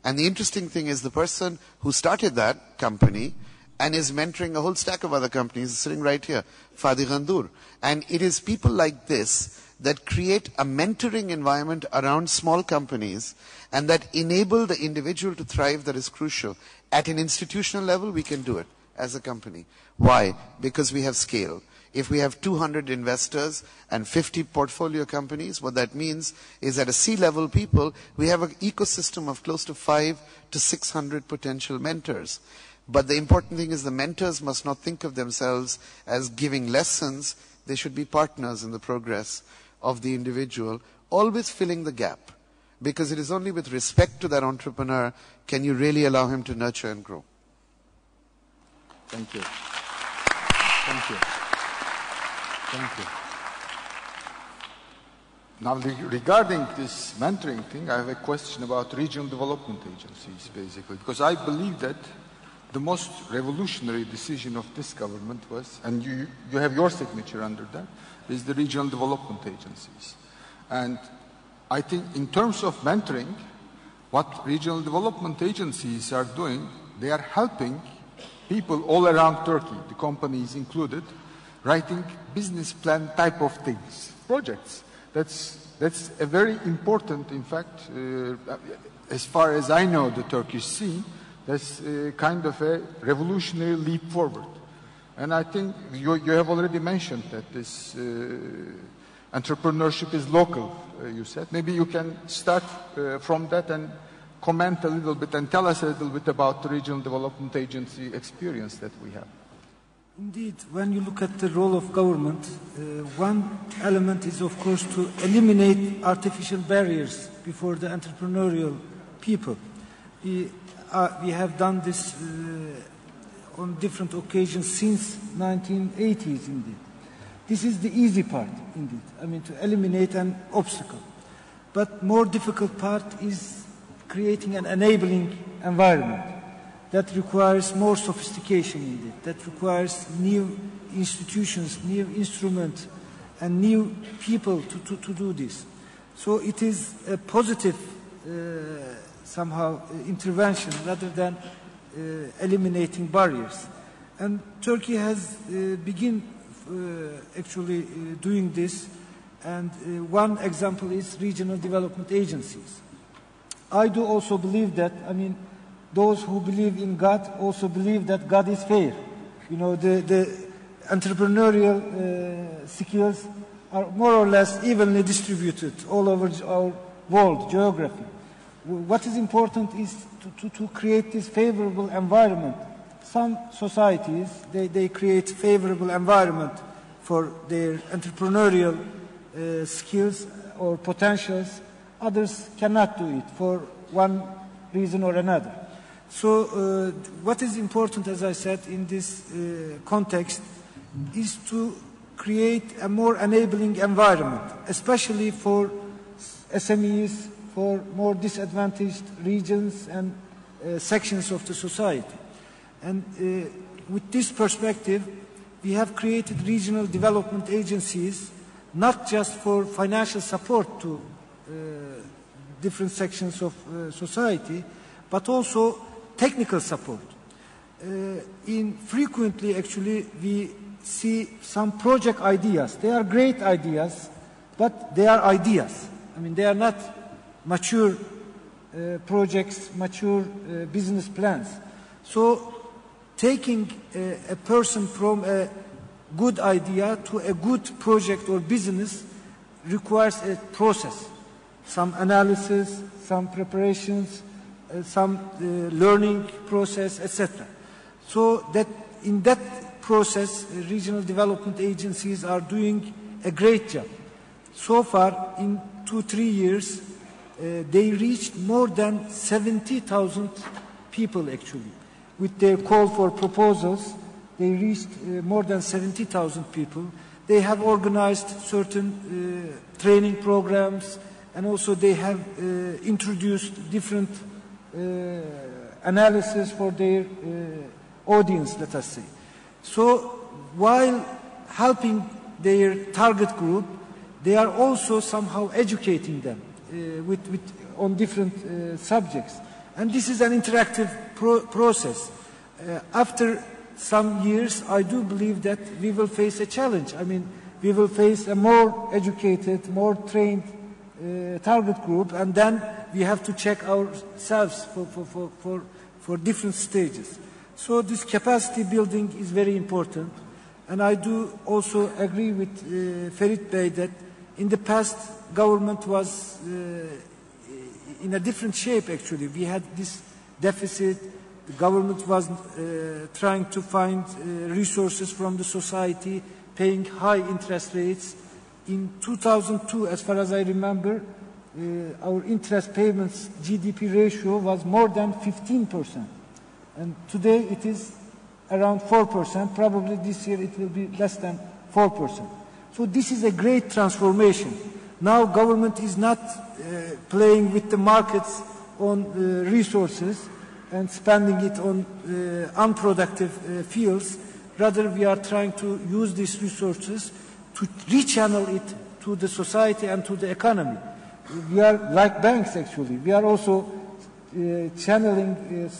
Speaker 2: And the interesting thing is the person who started that company and is mentoring a whole stack of other companies sitting right here, Fadi Ghandour. And it is people like this that create a mentoring environment around small companies and that enable the individual to thrive that is crucial. At an institutional level, we can do it as a company. Why? Because we have scale. If we have 200 investors and 50 portfolio companies, what that means is at a C-level people, we have an ecosystem of close to 500 to 600 potential mentors. But the important thing is the mentors must not think of themselves as giving lessons. They should be partners in the progress of the individual, always filling the gap. Because it is only with respect to that entrepreneur can you really allow him to nurture and grow.
Speaker 1: Thank you. Thank you. Thank you. Now, regarding this mentoring thing, I have a question about regional development agencies, basically, because I believe that the most revolutionary decision of this government was, and you have your signature under that, is the regional development agencies. And I think in terms of mentoring, what regional development agencies are doing, they are helping people all around Turkey, the companies included, writing business plan type of things, projects. That's a very important, in fact, as far as I know the Turkish scene, that's kind of a revolutionary leap forward. And I think you have already mentioned that this entrepreneurship is local, you said. Maybe you can start from that and comment a little bit and tell us a little bit about the regional development agency experience that we have.
Speaker 5: Indeed, when you look at the role of government, one element is, of course, to eliminate artificial barriers before the entrepreneurial people. We have done this on different occasions since 1980s, indeed. This is the easy part, indeed. I mean, to eliminate an obstacle. But more difficult part is creating an enabling environment that requires more sophistication indeed, that requires new institutions, new instruments, and new people to do this. So it is a positive, somehow, intervention rather than eliminating barriers. And Turkey has begun actually doing this, and one example is regional development agencies. I do also believe that, I mean, those who believe in God also believe that God is fair. You know, the entrepreneurial skills are more or less evenly distributed all over our world, geography. What is important is to create this favorable environment. Some societies, they create favorable environment for their entrepreneurial skills or potentials. Others cannot do it for one reason or another. So what is important, as I said, in this context is to create a more enabling environment, especially for SMEs, for more disadvantaged regions and sections of the society. And with this perspective, we have created regional development agencies, not just for financial support to different sections of society, but also technical support. Frequently, actually, we see some project ideas. They are great ideas, but they are ideas. I mean, they are not mature projects, mature business plans. So, taking a person from a good idea to a good project or business requires a process, some analysis, some preparations, some learning process, etc. So that in that process, regional development agencies are doing a great job. So far, in 2-3 years, they reached more than 70,000 people actually. With their call for proposals, they reached more than 70,000 people. They have organized certain training programs, and also they have introduced different analysis for their audience, let us say. So while helping their target group, they are also somehow educating them on different subjects. And this is an interactive process. After some years, I do believe that we will face a challenge. I mean, we will face a more educated, more trained target group, and then we have to check ourselves for different stages. So this capacity building is very important. And I do also agree with Ferit Bey that in the past, government was in a different shape, actually. We had this deficit. The government was trying to find resources from the society, paying high interest rates. In 2002, as far as I remember, our interest payments GDP ratio was more than 15%. And today it is around 4%. Probably this year it will be less than 4%. So this is a great transformation. Now government is not playing with the markets on resources and spending it on unproductive fields. Rather, we are trying to use these resources to rechannel it to the society and to the economy. We are like banks, actually. We are also channeling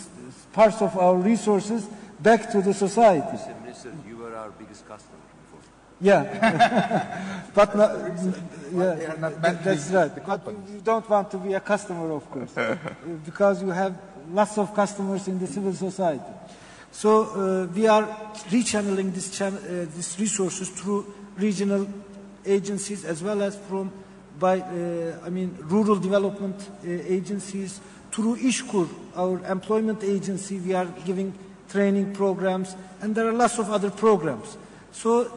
Speaker 5: parts of our resources back to the society.
Speaker 4: Mr. Minister, you were our biggest customer before.
Speaker 5: Yeah, but that's right. You don't want to be a customer, of course, because you have lots of customers in the civil society. So we are rechanneling these resources through regional agencies as well as from rural development agencies, through İşkur, our employment agency. We are giving training programs, and there are lots of other programs. So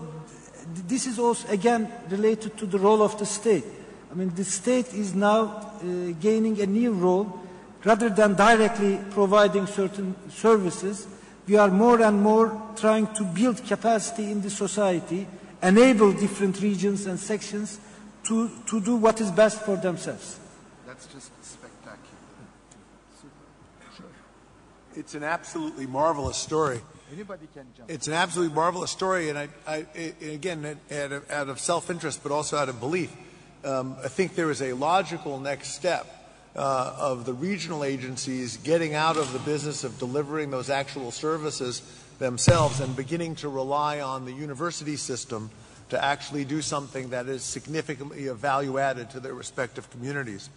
Speaker 5: this is also again related to the role of the state. I mean, the state is now gaining a new role. Rather than directly providing certain services, we are more and more trying to build capacity in the society, enable different regions and sections to do what is best for themselves.
Speaker 2: That's just spectacular. Super.
Speaker 3: Sure. It's an absolutely marvelous story.
Speaker 1: Anybody can jump.
Speaker 3: It's an absolutely marvelous story, and again, out of self-interest, but also out of belief, I think there is a logical next step of the regional agencies getting out of the business of delivering those actual services themselves and beginning to rely on the university system to actually do something that is significantly of value added to their respective communities.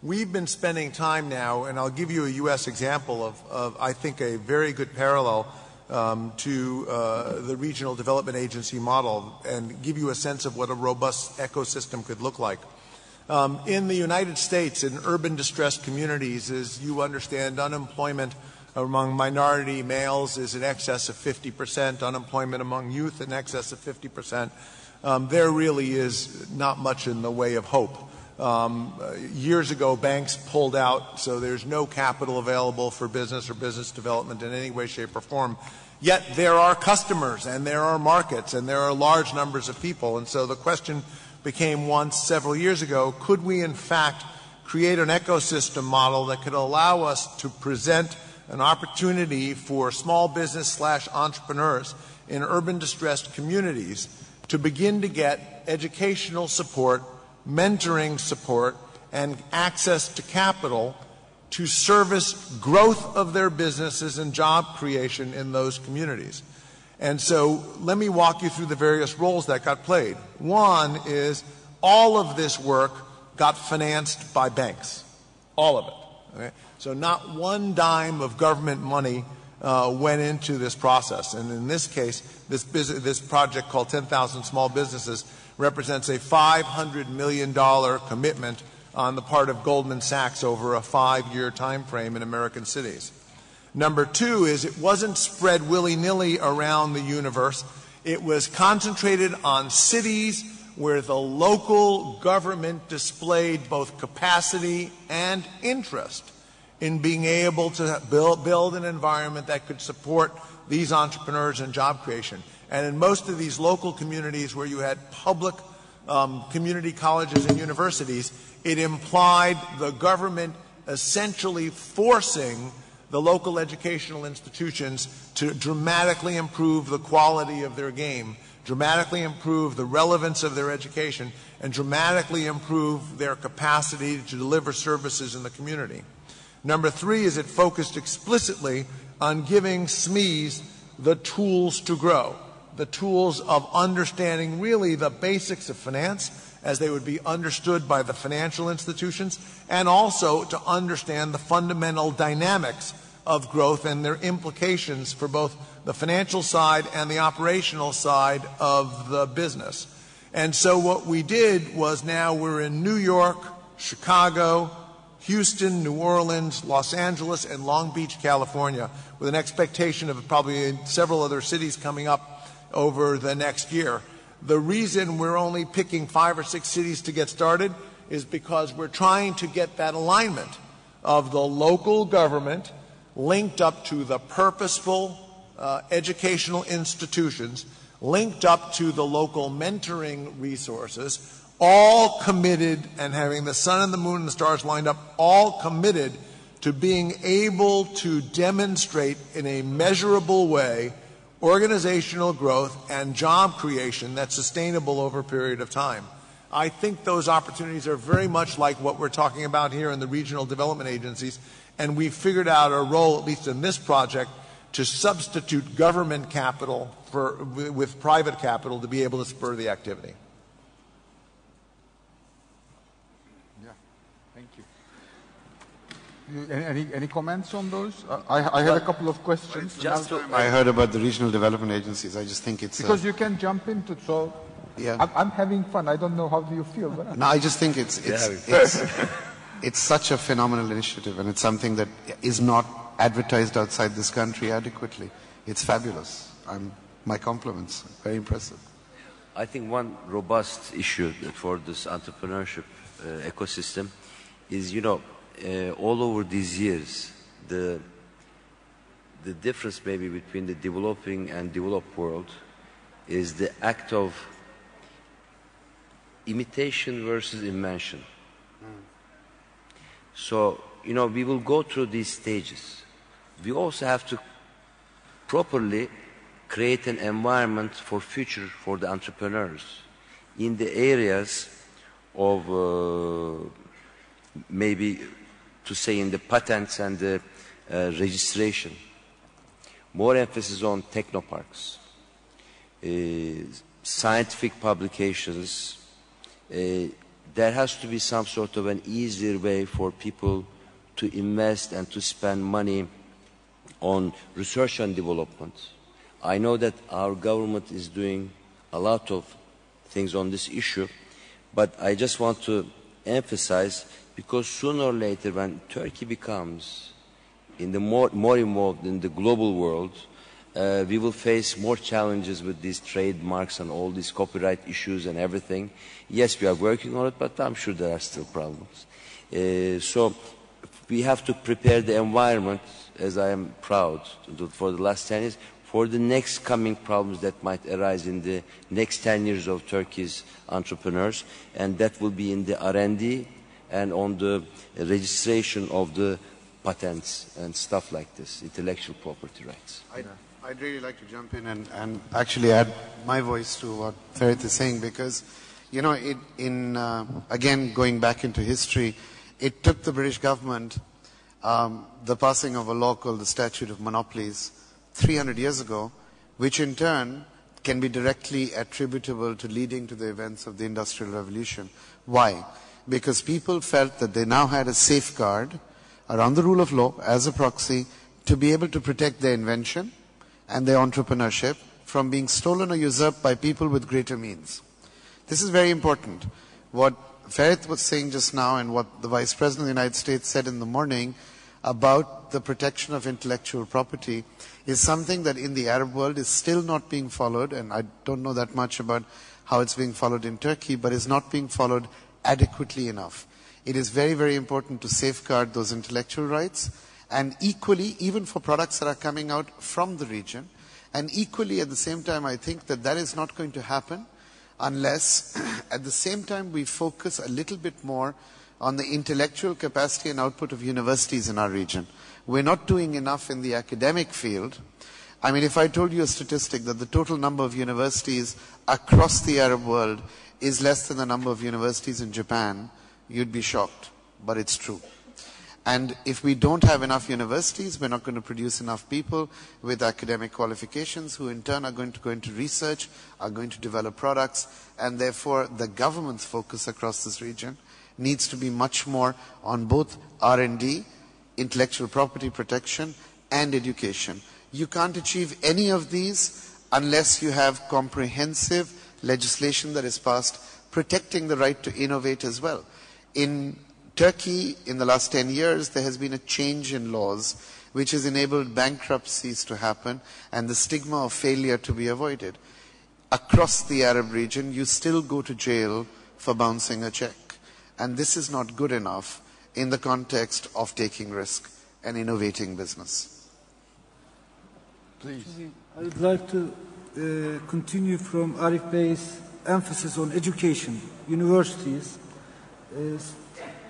Speaker 3: We've been spending time now, and I'll give you a U.S. example of I think, a very good parallel to the regional development agency model, and give you a sense of what a robust ecosystem could look like. In the United States, in urban distressed communities, as you understand, unemployment among minority males is in excess of 50%, unemployment among youth in excess of 50%. There really is not much in the way of hope. Years ago, banks pulled out, so there's no capital available for business or business development in any way, shape, or form. Yet there are customers, and there are markets, and there are large numbers of people. And so the question became once several years ago, could we in fact create an ecosystem model that could allow us to present an opportunity for small business / entrepreneurs in urban distressed communities to begin to get educational support, mentoring support, and access to capital to service growth of their businesses and job creation in those communities. And so let me walk you through the various roles that got played. One is all of this work got financed by banks, all of it. Okay? So not one dime of government money went into this process. And in this case, this project called 10,000 Small Businesses represents a $500 million commitment on the part of Goldman Sachs over a 5-year time frame in American cities. Number two is it wasn't spread willy-nilly around the universe. It was concentrated on cities where the local government displayed both capacity and interest in being able to build an environment that could support these entrepreneurs and job creation. And in most of these local communities where you had public community colleges and universities, it implied the government essentially forcing the local educational institutions to dramatically improve the quality of their game, dramatically improve the relevance of their education, and dramatically improve their capacity to deliver services in the community. Number three is it focused explicitly on giving SMEs the tools to grow, the tools of understanding really the basics of finance as they would be understood by the financial institutions, and also to understand the fundamental dynamics of growth and their implications for both the financial side and the operational side of the business. And so what we did was, now we're in New York, Chicago, Houston, New Orleans, Los Angeles, and Long Beach, California, with an expectation of probably several other cities coming up over the next year. The reason we're only picking 5 or 6 cities to get started is because we're trying to get that alignment of the local government linked up to the purposeful educational institutions, linked up to the local mentoring resources, all committed, and having the sun and the moon and the stars lined up, all committed to being able to demonstrate in a measurable way organizational growth and job creation that's sustainable over a period of time. I think those opportunities are very much like what we're talking about here in the regional development agencies, and we figured out a role, at least in this project, to substitute government capital with private capital to be able to spur the activity.
Speaker 1: Yeah, thank you. Any comments on those? I have a couple of questions.
Speaker 2: I heard about the regional development agencies. I just think it's...
Speaker 1: Because you can jump into, so
Speaker 2: yeah.
Speaker 1: I'm having fun. I don't know how do you feel. But
Speaker 2: no, I just think it's such a phenomenal initiative, and it's something that is not advertised outside this country adequately. It's fabulous. My compliments. Very impressive.
Speaker 4: I think one robust issue for this entrepreneurship ecosystem is, all over these years, the difference maybe between the developing and developed world is the act of imitation versus invention. So, we will go through these stages. We also have to properly create an environment for future for the entrepreneurs in the areas of maybe to say in the patents and the registration. More emphasis on technoparks, scientific publications. There has to be some sort of an easier way for people to invest and to spend money on research and development. I know that our government is doing a lot of things on this issue, but I just want to emphasize, because sooner or later when Turkey becomes more involved in the global world, we will face more challenges with these trademarks and all these copyright issues and everything. Yes, we are working on it, but I'm sure there are still problems. So we have to prepare the environment, as I am proud for the last 10 years, for the next coming problems that might arise in the next 10 years of Turkey's entrepreneurs, and that will be in the R&D and on the registration of the patents and stuff like this, intellectual property rights.
Speaker 2: I'd really like to jump in and actually add my voice to what Ferit is saying, because, again, going back into history, it took the British government the passing of a law called the Statute of Monopolies 300 years ago, which in turn can be directly attributable to leading to the events of the Industrial Revolution. Why? Because people felt that they now had a safeguard around the rule of law as a proxy to be able to protect their invention and their entrepreneurship from being stolen or usurped by people with greater means. This is very important. What Ferit was saying just now and what the Vice President of the United States said in the morning about the protection of intellectual property is something that in the Arab world is still not being followed, and I don't know that much about how it's being followed in Turkey, but is not being followed adequately enough. It is very, very important to safeguard those intellectual rights, and equally, even for products that are coming out from the region, and equally at the same time, I think that that is not going to happen unless at the same time we focus a little bit more on the intellectual capacity and output of universities in our region. We're not doing enough in the academic field. I mean, if I told you a statistic that the total number of universities across the Arab world is less than the number of universities in Japan, you'd be shocked, but it's true. And if we don't have enough universities, we're not going to produce enough people with academic qualifications who in turn are going to go into research, are going to develop products, and therefore the government's focus across this region needs to be much more on both R&D, intellectual property protection, and education. You can't achieve any of these unless you have comprehensive legislation that is passed protecting the right to innovate as well. In Turkey, in the last 10 years, there has been a change in laws which has enabled bankruptcies to happen and the stigma of failure to be avoided. Across the Arab region, you still go to jail for bouncing a check. And this is not good enough in the context of taking risk and innovating business.
Speaker 1: Please.
Speaker 5: I would like to continue from Arif Bey's emphasis on education, universities.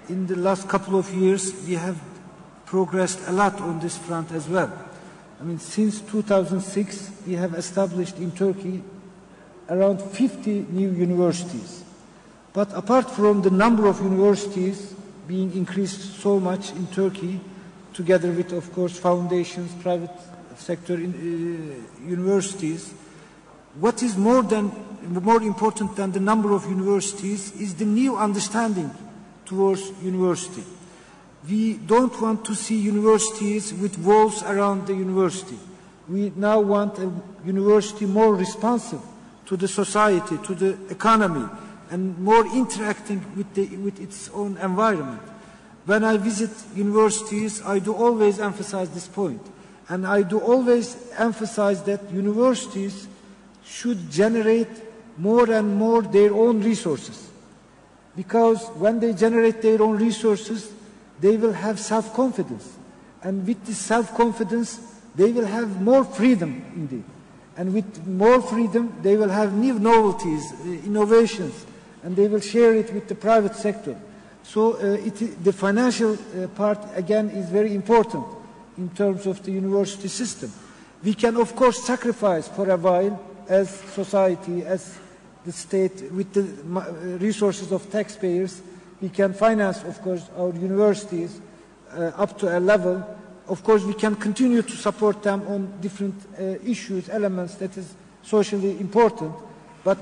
Speaker 5: In the last couple of years, we have progressed a lot on this front as well. I mean, since 2006, we have established in Turkey around 50 new universities. But apart from the number of universities being increased so much in Turkey, together with, of course, foundations, private sector universities, what is more important than the number of universities is the new understanding towards university. We don't want to see universities with walls around the university. We now want a university more responsive to the society, to the economy, and more interacting with its own environment. When I visit universities, I do always emphasize this point. And I do always emphasize that universities should generate more and more their own resources. Because when they generate their own resources, they will have self-confidence. And with this self-confidence, they will have more freedom indeed. And with more freedom, they will have new novelties, innovations, and they will share it with the private sector. So the financial part, again, is very important in terms of the university system. We can, of course, sacrifice for a while as society, as the state, with the resources of taxpayers. We can finance, of course, our universities up to a level. Of course, we can continue to support them on different issues, elements that is socially important. But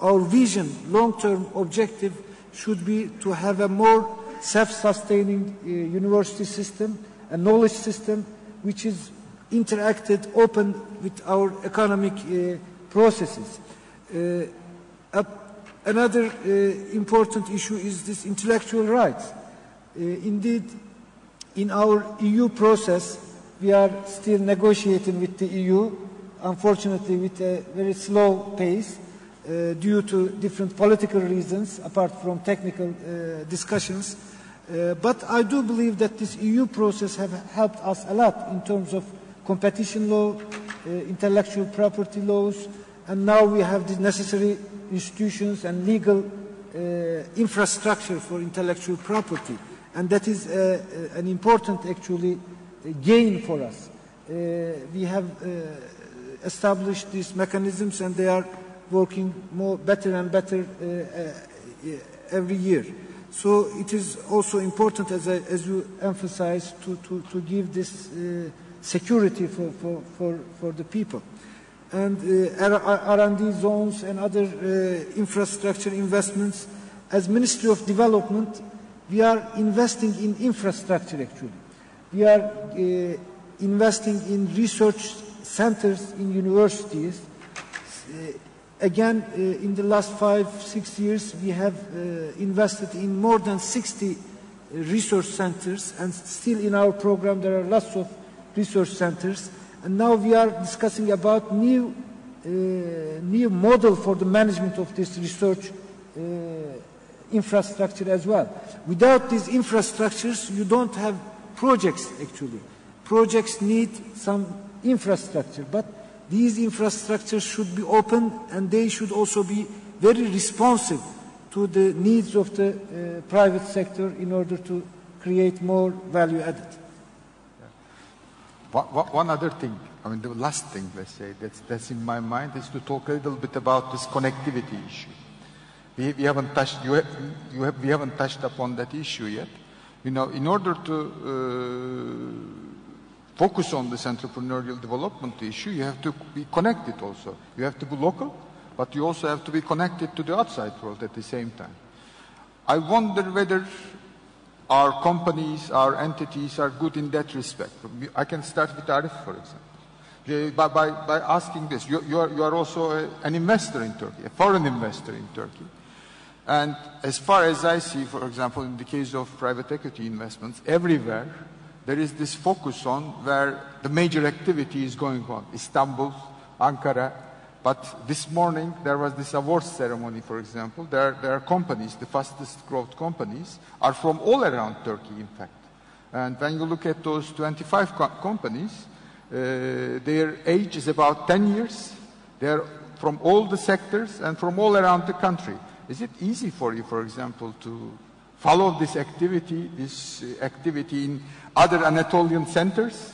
Speaker 5: our vision, long-term objective, should be to have a more self-sustaining university system, a knowledge system which is interacted, open with our economic processes. Another important issue is this intellectual rights. Indeed, in our EU process, we are still negotiating with the EU, unfortunately with a very slow pace, due to different political reasons, apart from technical discussions. But I do believe that this EU process has helped us a lot in terms of competition law, intellectual property laws, and now we have the necessary institutions and legal infrastructure for intellectual property. And that is an important, actually, gain for us. We have established these mechanisms, and they are working better and better every year. So it is also important, as you emphasize, to give this security for the people. And R&D zones and other infrastructure investments. As Ministry of Development, we are investing in infrastructure, actually. We are investing in research centers in universities. Again, in the last 5-6 years, we have invested in more than 60 research centers, and still in our program there are lots of research centers. And now we are discussing about new model for the management of this research infrastructure as well. Without these infrastructures, you don't have projects, actually. Projects need some infrastructure, but these infrastructures should be open, and they should also be very responsive to the needs of the private sector in order to create more value added.
Speaker 1: One other thing, I mean, the last thing, let's say, that's in my mind is to talk a little bit about this connectivity issue. We haven't touched upon that issue yet. You know, in order to focus on this entrepreneurial development issue, you have to be connected also. You have to be local, but you also have to be connected to the outside world at the same time. I wonder whether our companies, our entities are good in that respect. I can start with Arif, for example. By asking this, you are also an investor in Turkey, a foreign investor in Turkey. And as far as I see, for example, in the case of private equity investments, everywhere there is this focus on where the major activity is going on. Istanbul, Ankara. But this morning there was this awards ceremony, for example. There are companies, the fastest growth companies, are from all around Turkey, in fact. And when you look at those 25 companies, their age is about 10 years. They're from all the sectors and from all around the country. Is it easy for you, for example, to follow this activity in other Anatolian centers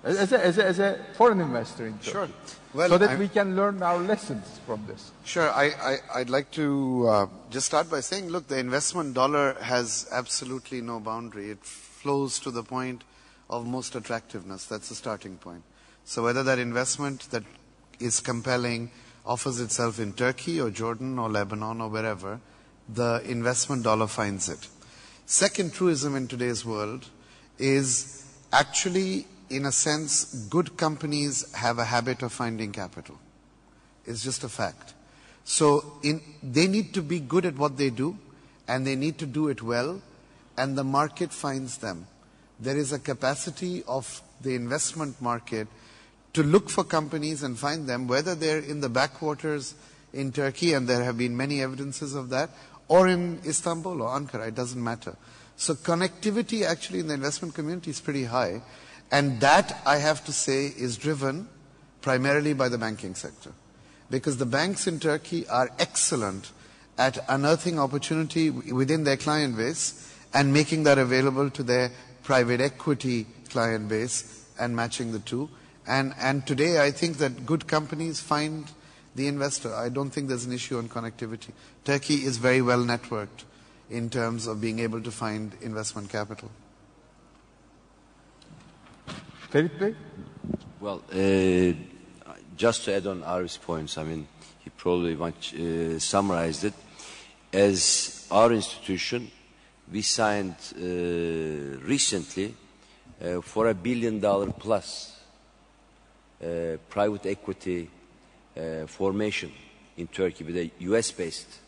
Speaker 1: as a foreign investor in Turkey?
Speaker 2: Sure. Well,
Speaker 1: so that we can learn our lessons from this.
Speaker 2: Sure. I'd like to just start by saying, look, the investment dollar has absolutely no boundary. It flows to the point of most attractiveness. That's the starting point. So whether that investment that is compelling offers itself in Turkey or Jordan or Lebanon or wherever, the investment dollar finds it. Second truism in today's world is actually, in a sense, good companies have a habit of finding capital. It's just a fact. So they need to be good at what they do, and they need to do it well, and the market finds them. There is a capacity of the investment market to look for companies and find them, whether they're in the backwaters in Turkey, and there have been many evidences of that, or in Istanbul or Ankara, it doesn't matter. So connectivity actually in the investment community is pretty high, and that, I have to say, is driven primarily by the banking sector. Because the banks in Turkey are excellent at unearthing opportunity within their client base and making that available to their private equity client base and matching the two. And today I think that good companies find the investor. I don't think there's an issue on connectivity. Turkey is very well networked in terms of being able to find investment capital.
Speaker 1: Ferit Bey?
Speaker 4: Well, just to add on Arif's points, I mean, he probably much summarized it. As our institution, we signed recently for $1 billion plus private equity formation in Turkey with a US-based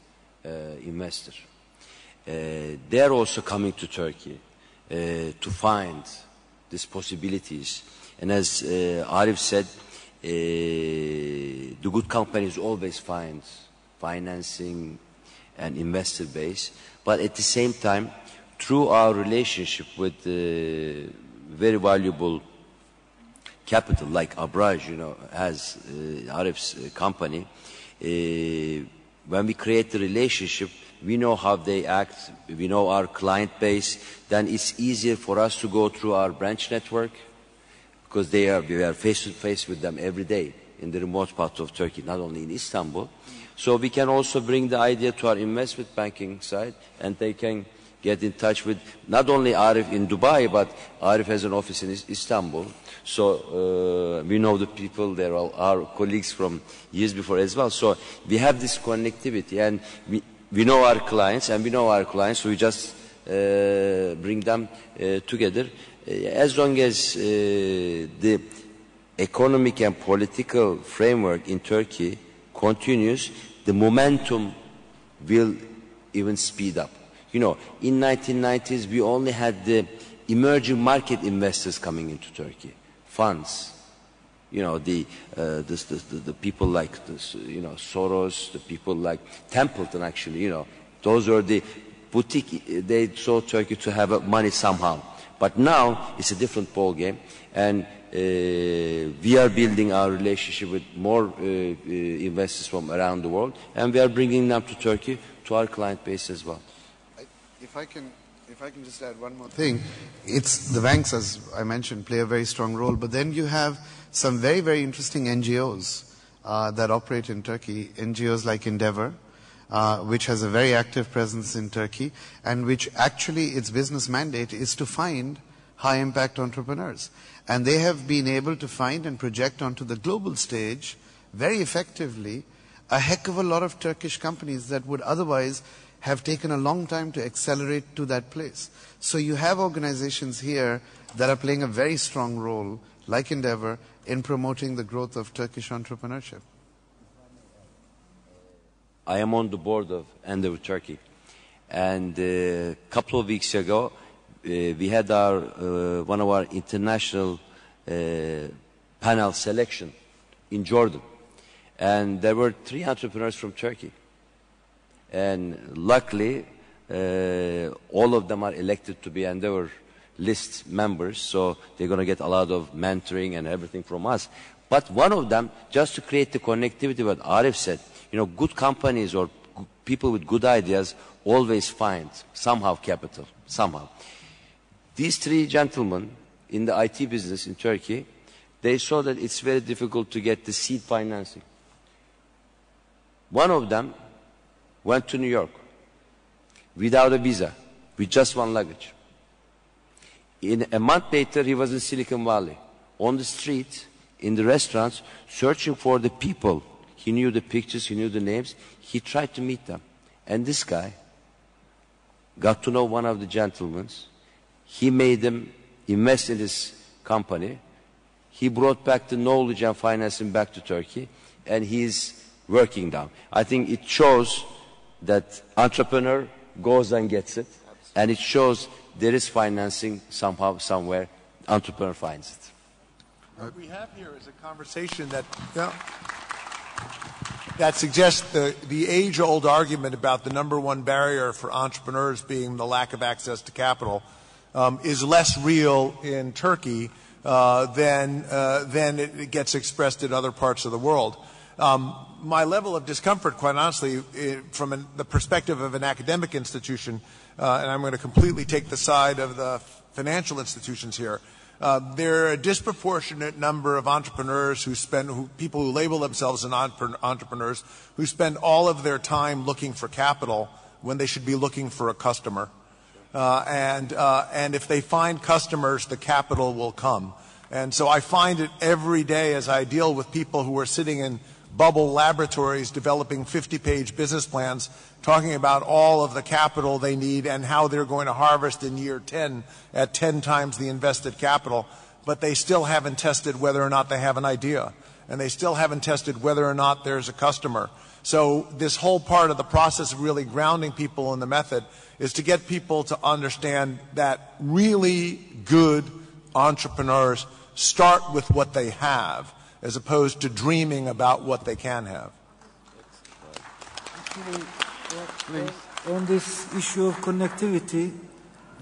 Speaker 4: investor. They are also coming to Turkey to find these possibilities. And as Arif said, the good companies always find financing and investor base. But at the same time, through our relationship with very valuable capital like Abraaj, has Arif's company, when we create the relationship, we know how they act, we know our client base, then it's easier for us to go through our branch network, because we are face to face with them every day in the remote part of Turkey, not only in Istanbul. So we can also bring the idea to our investment banking side, and they can get in touch with not only Arif in Dubai, but Arif has an office in Istanbul. So we know the people, they're all our colleagues from years before as well. So we have this connectivity, and we know our clients, and we know our clients, so we just bring them together. As long as the economic and political framework in Turkey continues, the momentum will even speed up. In 1990s, we only had the emerging market investors coming into Turkey, funds. The people like Soros, the people like Templeton, actually. Those were the boutique. They saw Turkey to have money somehow. But now it's a different ball game, and we are building our relationship with more investors from around the world, and we are bringing them to Turkey, to our client base as well.
Speaker 2: If I can just add one more thing, it's the banks, as I mentioned, play a very strong role, but then you have some very, very interesting NGOs that operate in Turkey, NGOs like Endeavor, which has a very active presence in Turkey, and which actually its business mandate is to find high-impact entrepreneurs. And they have been able to find and project onto the global stage very effectively a heck of a lot of Turkish companies that would otherwise have taken a long time to accelerate to that place. So you have organizations here that are playing a very strong role, like Endeavor, in promoting the growth of Turkish entrepreneurship.
Speaker 4: I am on the board of Endeavor Turkey. And a couple of weeks ago, we had our one of our international panel selection in Jordan. And there were 3 entrepreneurs from Turkey. And luckily, all of them are elected to be Endeavor list members, so they're going to get a lot of mentoring and everything from us. But one of them, just to create the connectivity, what Arif said, good companies or people with good ideas always find somehow capital, somehow. These 3 gentlemen in the IT business in Turkey, they saw that it's very difficult to get the seed financing. One of them went to New York without a visa, with just 1 luggage. In a month later, he was in Silicon Valley, on the street, in the restaurants, searching for the people. He knew the pictures, he knew the names. He tried to meet them. And this guy got to know one of the gentlemen. He made them invest in his company. He brought back the knowledge and financing back to Turkey, and he's working now. I think it shows that entrepreneur goes and gets it, and it shows there is financing somehow, somewhere, entrepreneur finds it.
Speaker 3: What we have here is a conversation that suggests the age-old argument about the #1 barrier for entrepreneurs being the lack of access to capital is less real in Turkey than it gets expressed in other parts of the world. My level of discomfort, quite honestly, from the perspective of an academic institution, and I'm going to completely take the side of the financial institutions here, there are a disproportionate number of entrepreneurs people who label themselves as entrepreneurs, who spend all of their time looking for capital when they should be looking for a customer. And if they find customers, the capital will come. And so I find it every day as I deal with people who are sitting in bubble laboratories developing 50-page business plans, talking about all of the capital they need and how they're going to harvest in year 10 at 10 times the invested capital, but they still haven't tested whether or not they have an idea, and they still haven't tested whether or not there's a customer. So this whole part of the process of really grounding people in the method is to get people to understand that really good entrepreneurs start with what they have, as opposed to dreaming about what they can have.
Speaker 5: On this issue of connectivity,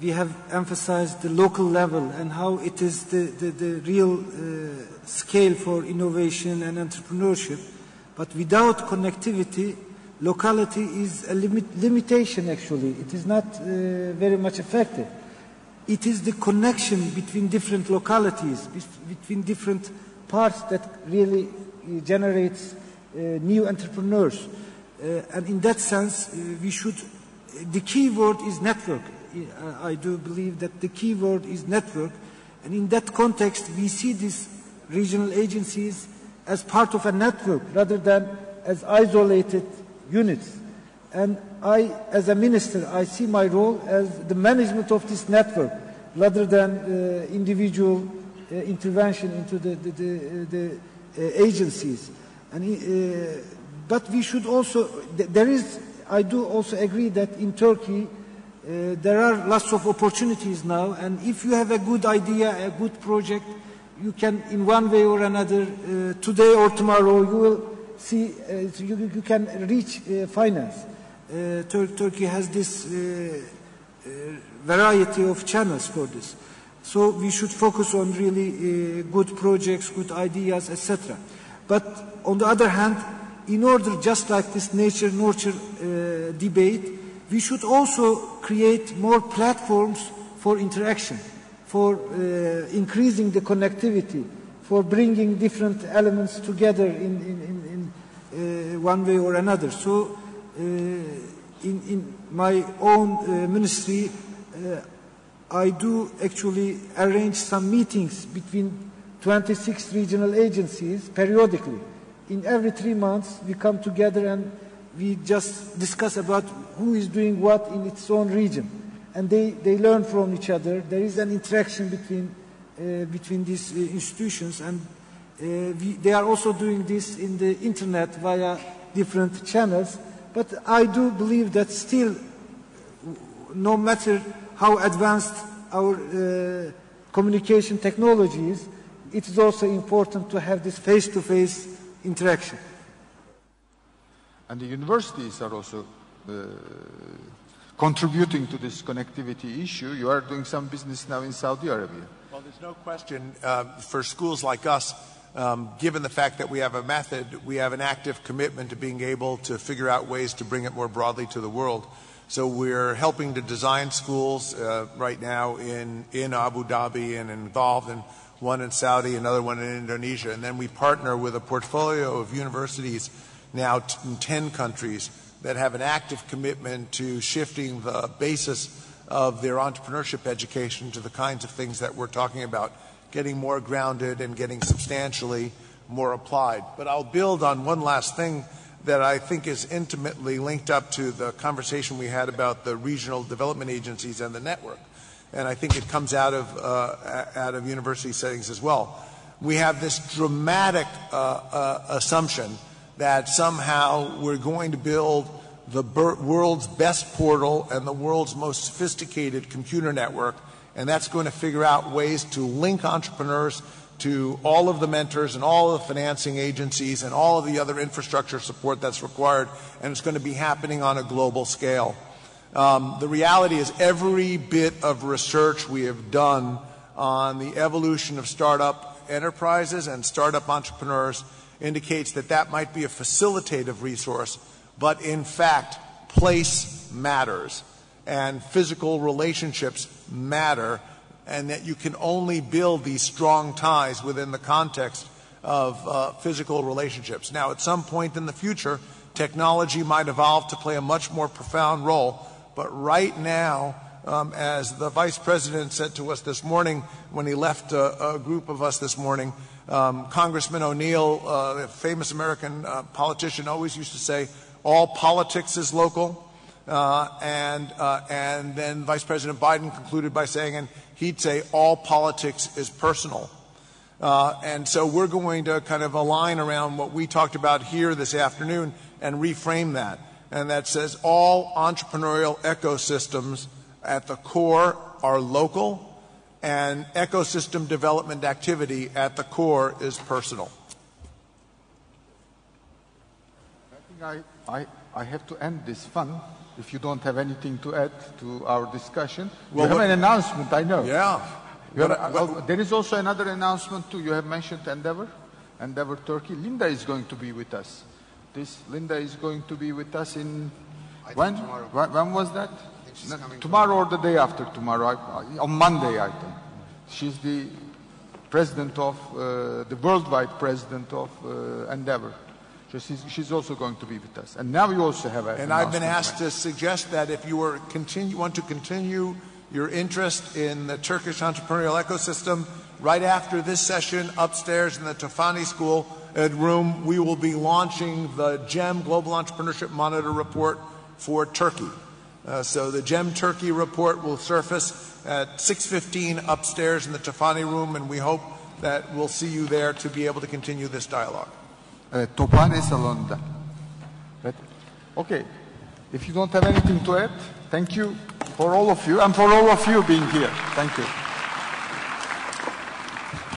Speaker 5: we have emphasized the local level and how it is the real scale for innovation and entrepreneurship. But without connectivity, locality is a limitation actually. It is not very much effective. It is the connection between different localities, between different parts that really generates new entrepreneurs. And in that sense, the key word is network. I do believe that the key word is network. And in that context, we see these regional agencies as part of a network rather than as isolated units. And I, as a minister, I see my role as the management of this network rather than individual intervention into the agencies. And, but we should also, I do also agree that in Turkey there are lots of opportunities now, and if you have a good idea, a good project, you can in one way or another, today or tomorrow, you will see, you can reach finance. Turkey has this variety of channels for this. So we should focus on really good projects, good ideas, etc. But on the other hand, in order, just like this nature-nurture debate, we should also create more platforms for interaction, for increasing the connectivity, for bringing different elements together in one way or another. So in my own ministry, I do actually arrange some meetings between 26 regional agencies periodically. In every 3 months, we come together and we just discuss about who is doing what in its own region. And they learn from each other. There is an interaction between these institutions, and they are also doing this in the internet via different channels. But I do believe that still, no matter how advanced our communication technology is, it is also important to have this face-to-face interaction.
Speaker 1: And the universities are also contributing to this connectivity issue. You are doing some business now in Saudi Arabia.
Speaker 3: Well, there's no question for schools like us, given the fact that we have a method, we have an active commitment to being able to figure out ways to bring it more broadly to the world. So we're helping to design schools right now in Abu Dhabi and involved in one in Saudi, another one in Indonesia. And then we partner with a portfolio of universities now in 10 countries that have an active commitment to shifting the basis of their entrepreneurship education to the kinds of things that we're talking about, getting more grounded and getting substantially more applied. But I'll build on one last thing that I think is intimately linked up to the conversation we had about the regional development agencies and the network. And I think it comes out of university settings as well. We have this dramatic assumption that somehow we're going to build the world's best portal and the world's most sophisticated computer network, and that's going to figure out ways to link entrepreneurs to all of the mentors and all of the financing agencies and all of the other infrastructure support that's required, and it's going to be happening on a global scale. The reality is every bit of research we have done on the evolution of startup enterprises and startup entrepreneurs indicates that that might be a facilitative resource, but in fact, place matters and physical relationships matter, and that you can only build these strong ties within the context of physical relationships. Now, at some point in the future, technology might evolve to play a much more profound role, but right now, as the Vice President said to us this morning when he left a group of us this morning, Congressman O'Neill, a famous American politician, always used to say, all politics is local. And then Vice President Biden concluded by saying, and he'd say, all politics is personal. And so we're going to kind of align around what we talked about here this afternoon and reframe that. And that says all entrepreneurial ecosystems at the core are local, and ecosystem development activity at the core is personal.
Speaker 1: I think I have to end this fun. If you don't have anything to add to our discussion, well, you have an announcement, I know.
Speaker 3: Yeah.
Speaker 1: There is also another announcement too. You have mentioned Endeavor Turkey. Linda is going to be with us. Linda is going to be with us in when? When was that? Tomorrow or the day after tomorrow. On Monday, I think. She's the president of the worldwide president of Endeavor. So she's also going to be with us. And now you also have an announcement.
Speaker 3: And I've been asked to suggest that if you want to continue your interest in the Turkish entrepreneurial ecosystem, right after this session upstairs in the Tufani School room, we will be launching the GEM Global Entrepreneurship Monitor Report for Turkey. So the GEM Turkey report will surface at 6:15 upstairs in the Tufani room, and we hope that we'll see you there to be able to continue this dialogue.
Speaker 1: Tophane salonunda. Okay, if you don't have anything to add, thank you for all of you and for all of you being here. Thank you.